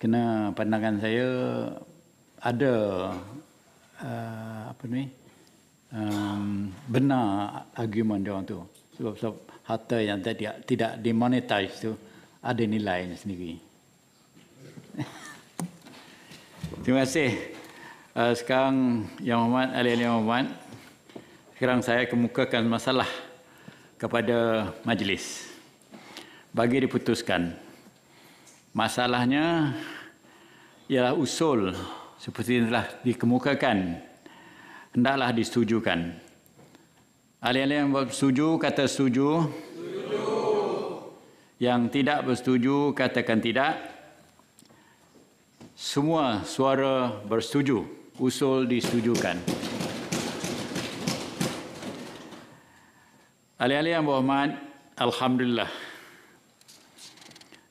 Kena pandangan saya ada benar argument dia orang tu. Sebab harta yang tidak dimonetize tu ada nilainya sendiri. Terima kasih. Sekarang Yang Hormat Ahli-Ahli Yang Hormat, sekarang saya kemukakan masalah kepada majlis bagi diputuskan. Masalahnya ialah usul seperti yang telah dikemukakan hendaklah disetujukan. Ahli-ahli yang bersetuju kata setuju. Setuju. Yang tidak bersetuju katakan tidak. Semua suara bersetuju. Usul disetujukan. Ahli-ahli yang berhormat, alhamdulillah.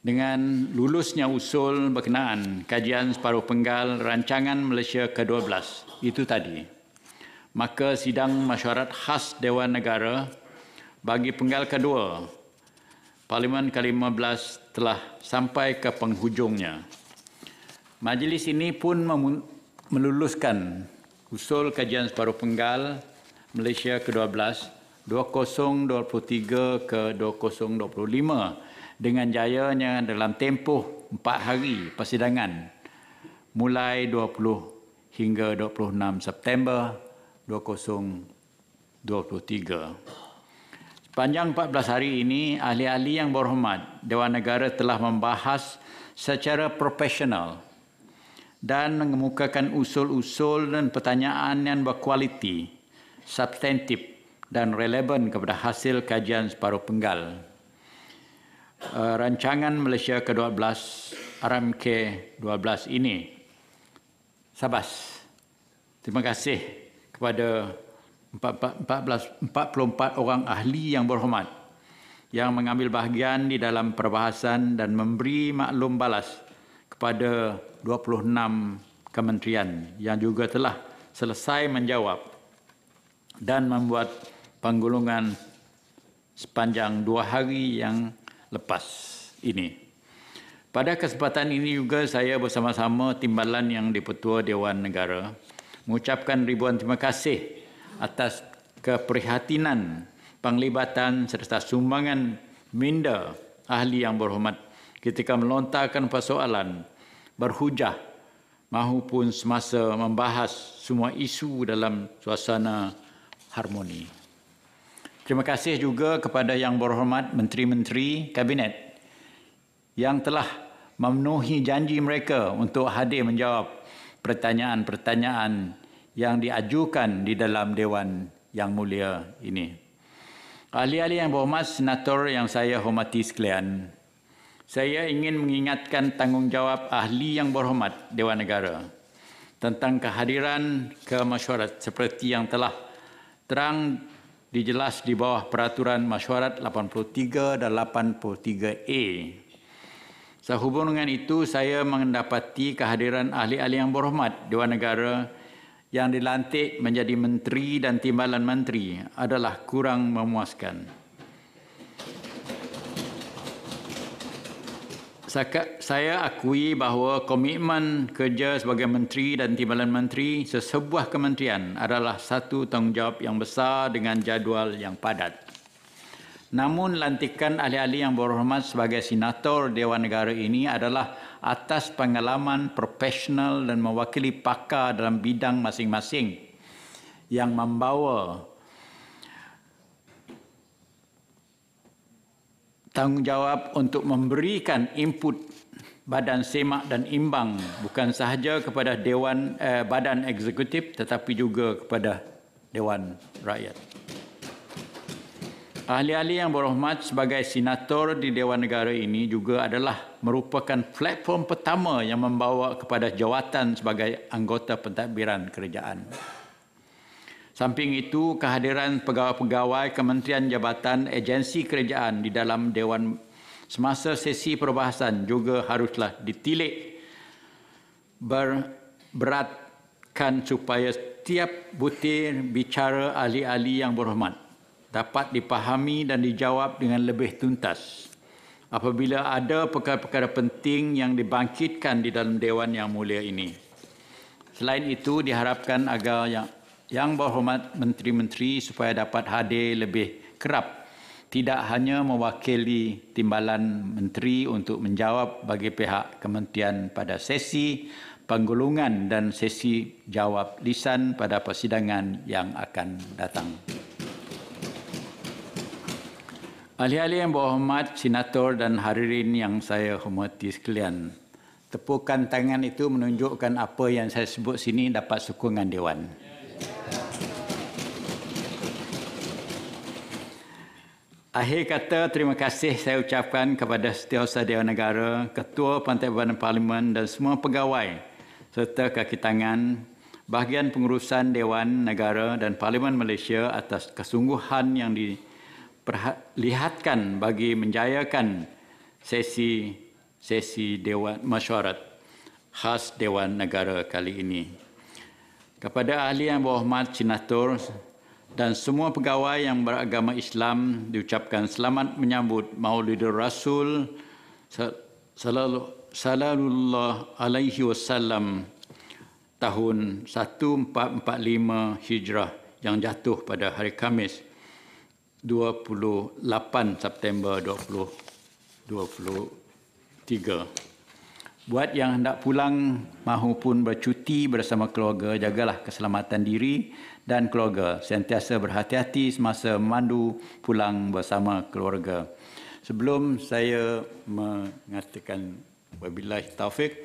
Dengan lulusnya usul berkenaan kajian separuh penggal rancangan Malaysia ke-12 itu tadi, maka sidang mesyuarat khas Dewan Negara bagi penggal kedua Parlimen ke-15 telah sampai ke penghujungnya. Majlis ini pun meluluskan usul kajian separuh penggal Malaysia ke-12 2023 ke 2025 dengan jayanya dalam tempoh 4 hari persidangan mulai 20 hingga 26 September 2023. Sepanjang 14 hari ini, ahli-ahli yang berhormat Dewan Negara telah membahas secara profesional dan mengemukakan usul-usul dan pertanyaan yang berkualiti, substantif dan relevan kepada hasil kajian separuh penggal. Rancangan Malaysia ke-12 RMK 12 ini. Sabas. Terima kasih kepada 44 orang ahli yang berhormat yang mengambil bahagian di dalam perbahasan dan memberi maklum balas kepada 26 kementerian yang juga telah selesai menjawab dan membuat penggulungan sepanjang 2 hari yang lepas ini. Pada kesempatan ini juga saya bersama-sama Timbalan Yang di-Pertua Dewan Negara mengucapkan ribuan terima kasih atas keprihatinan, penglibatan serta sumbangan minda ahli yang berhormat ketika melontarkan persoalan, berhujah maupun semasa membahas semua isu dalam suasana harmoni. Terima kasih juga kepada Yang Berhormat Menteri-Menteri Kabinet yang telah memenuhi janji mereka untuk hadir menjawab pertanyaan-pertanyaan yang diajukan di dalam Dewan Yang Mulia ini. Ahli-ahli yang berhormat, senator yang saya hormati sekalian, saya ingin mengingatkan tanggungjawab ahli yang berhormat Dewan Negara tentang kehadiran kemesyuarat seperti yang telah terang dijelas di bawah Peraturan Mesyuarat 83 dan 83A. Sehubung dengan itu, saya mendapati kehadiran ahli-ahli yang berhormat Dewan Negara yang dilantik menjadi menteri dan timbalan menteri adalah kurang memuaskan. Saya akui bahawa komitmen kerja sebagai menteri dan timbalan menteri sesebuah kementerian adalah satu tanggungjawab yang besar dengan jadual yang padat. Namun lantikan ahli-ahli yang berhormat sebagai senator Dewan Negara ini adalah atas pengalaman profesional dan mewakili pakar dalam bidang masing-masing yang membawa tanggungjawab untuk memberikan input badan semak dan imbang bukan sahaja kepada badan eksekutif tetapi juga kepada Dewan Rakyat. Ahli-ahli yang berhormat sebagai senator di Dewan Negara ini juga adalah merupakan platform pertama yang membawa kepada jawatan sebagai anggota pentadbiran kerajaan. Samping itu, kehadiran pegawai-pegawai kementerian jabatan agensi kerajaan di dalam Dewan semasa sesi perbahasan juga haruslah ditilik beratkan supaya setiap butir bicara ahli-ahli yang berhormat dapat dipahami dan dijawab dengan lebih tuntas apabila ada perkara-perkara penting yang dibangkitkan di dalam Dewan Yang Mulia ini. Selain itu, diharapkan agar yang berhormat menteri-menteri supaya dapat hadir lebih kerap, tidak hanya mewakili timbalan menteri untuk menjawab bagi pihak kementerian pada sesi penggulungan dan sesi jawab lisan pada persidangan yang akan datang. Ahli-ahli yang berhormat, senator dan hadirin yang saya hormati sekalian, tepukan tangan itu menunjukkan apa yang saya sebut sini dapat sokongan Dewan. Akhir kata, terima kasih saya ucapkan kepada Setiausaha Dewan Negara, Ketua Pentadbiran Parlimen dan semua pegawai serta kaki tangan bahagian pengurusan Dewan Negara dan Parlimen Malaysia atas kesungguhan yang diperlihatkan bagi menjayakan sesi Dewan Mesyuarat khas Dewan Negara kali ini. Kepada ahli yang berhormat, senator dan semua pegawai yang beragama Islam diucapkan selamat menyambut Maulidur Rasul sallallahu alaihi wasallam tahun 1445 Hijrah yang jatuh pada hari Khamis 28 September 2023. Buat yang hendak pulang maupun bercuti bersama keluarga, jagalah keselamatan diri dan keluarga. Sentiasa berhati-hati semasa memandu pulang bersama keluarga. Sebelum saya mengatakan wabillahi taufik,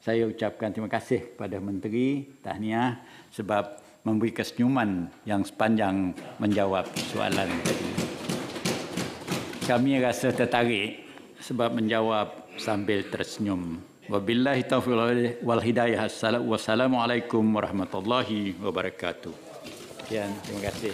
saya ucapkan terima kasih kepada Menteri Tahniah sebab memberi kesenyuman yang sepanjang menjawab soalan tadi. Kami rasa tertarik sebab menjawab sambil tersenyum. Wabillahi taufiq wal hidayah. Wassalamualaikum warahmatullahi wabarakatuh. Sekian, terima kasih.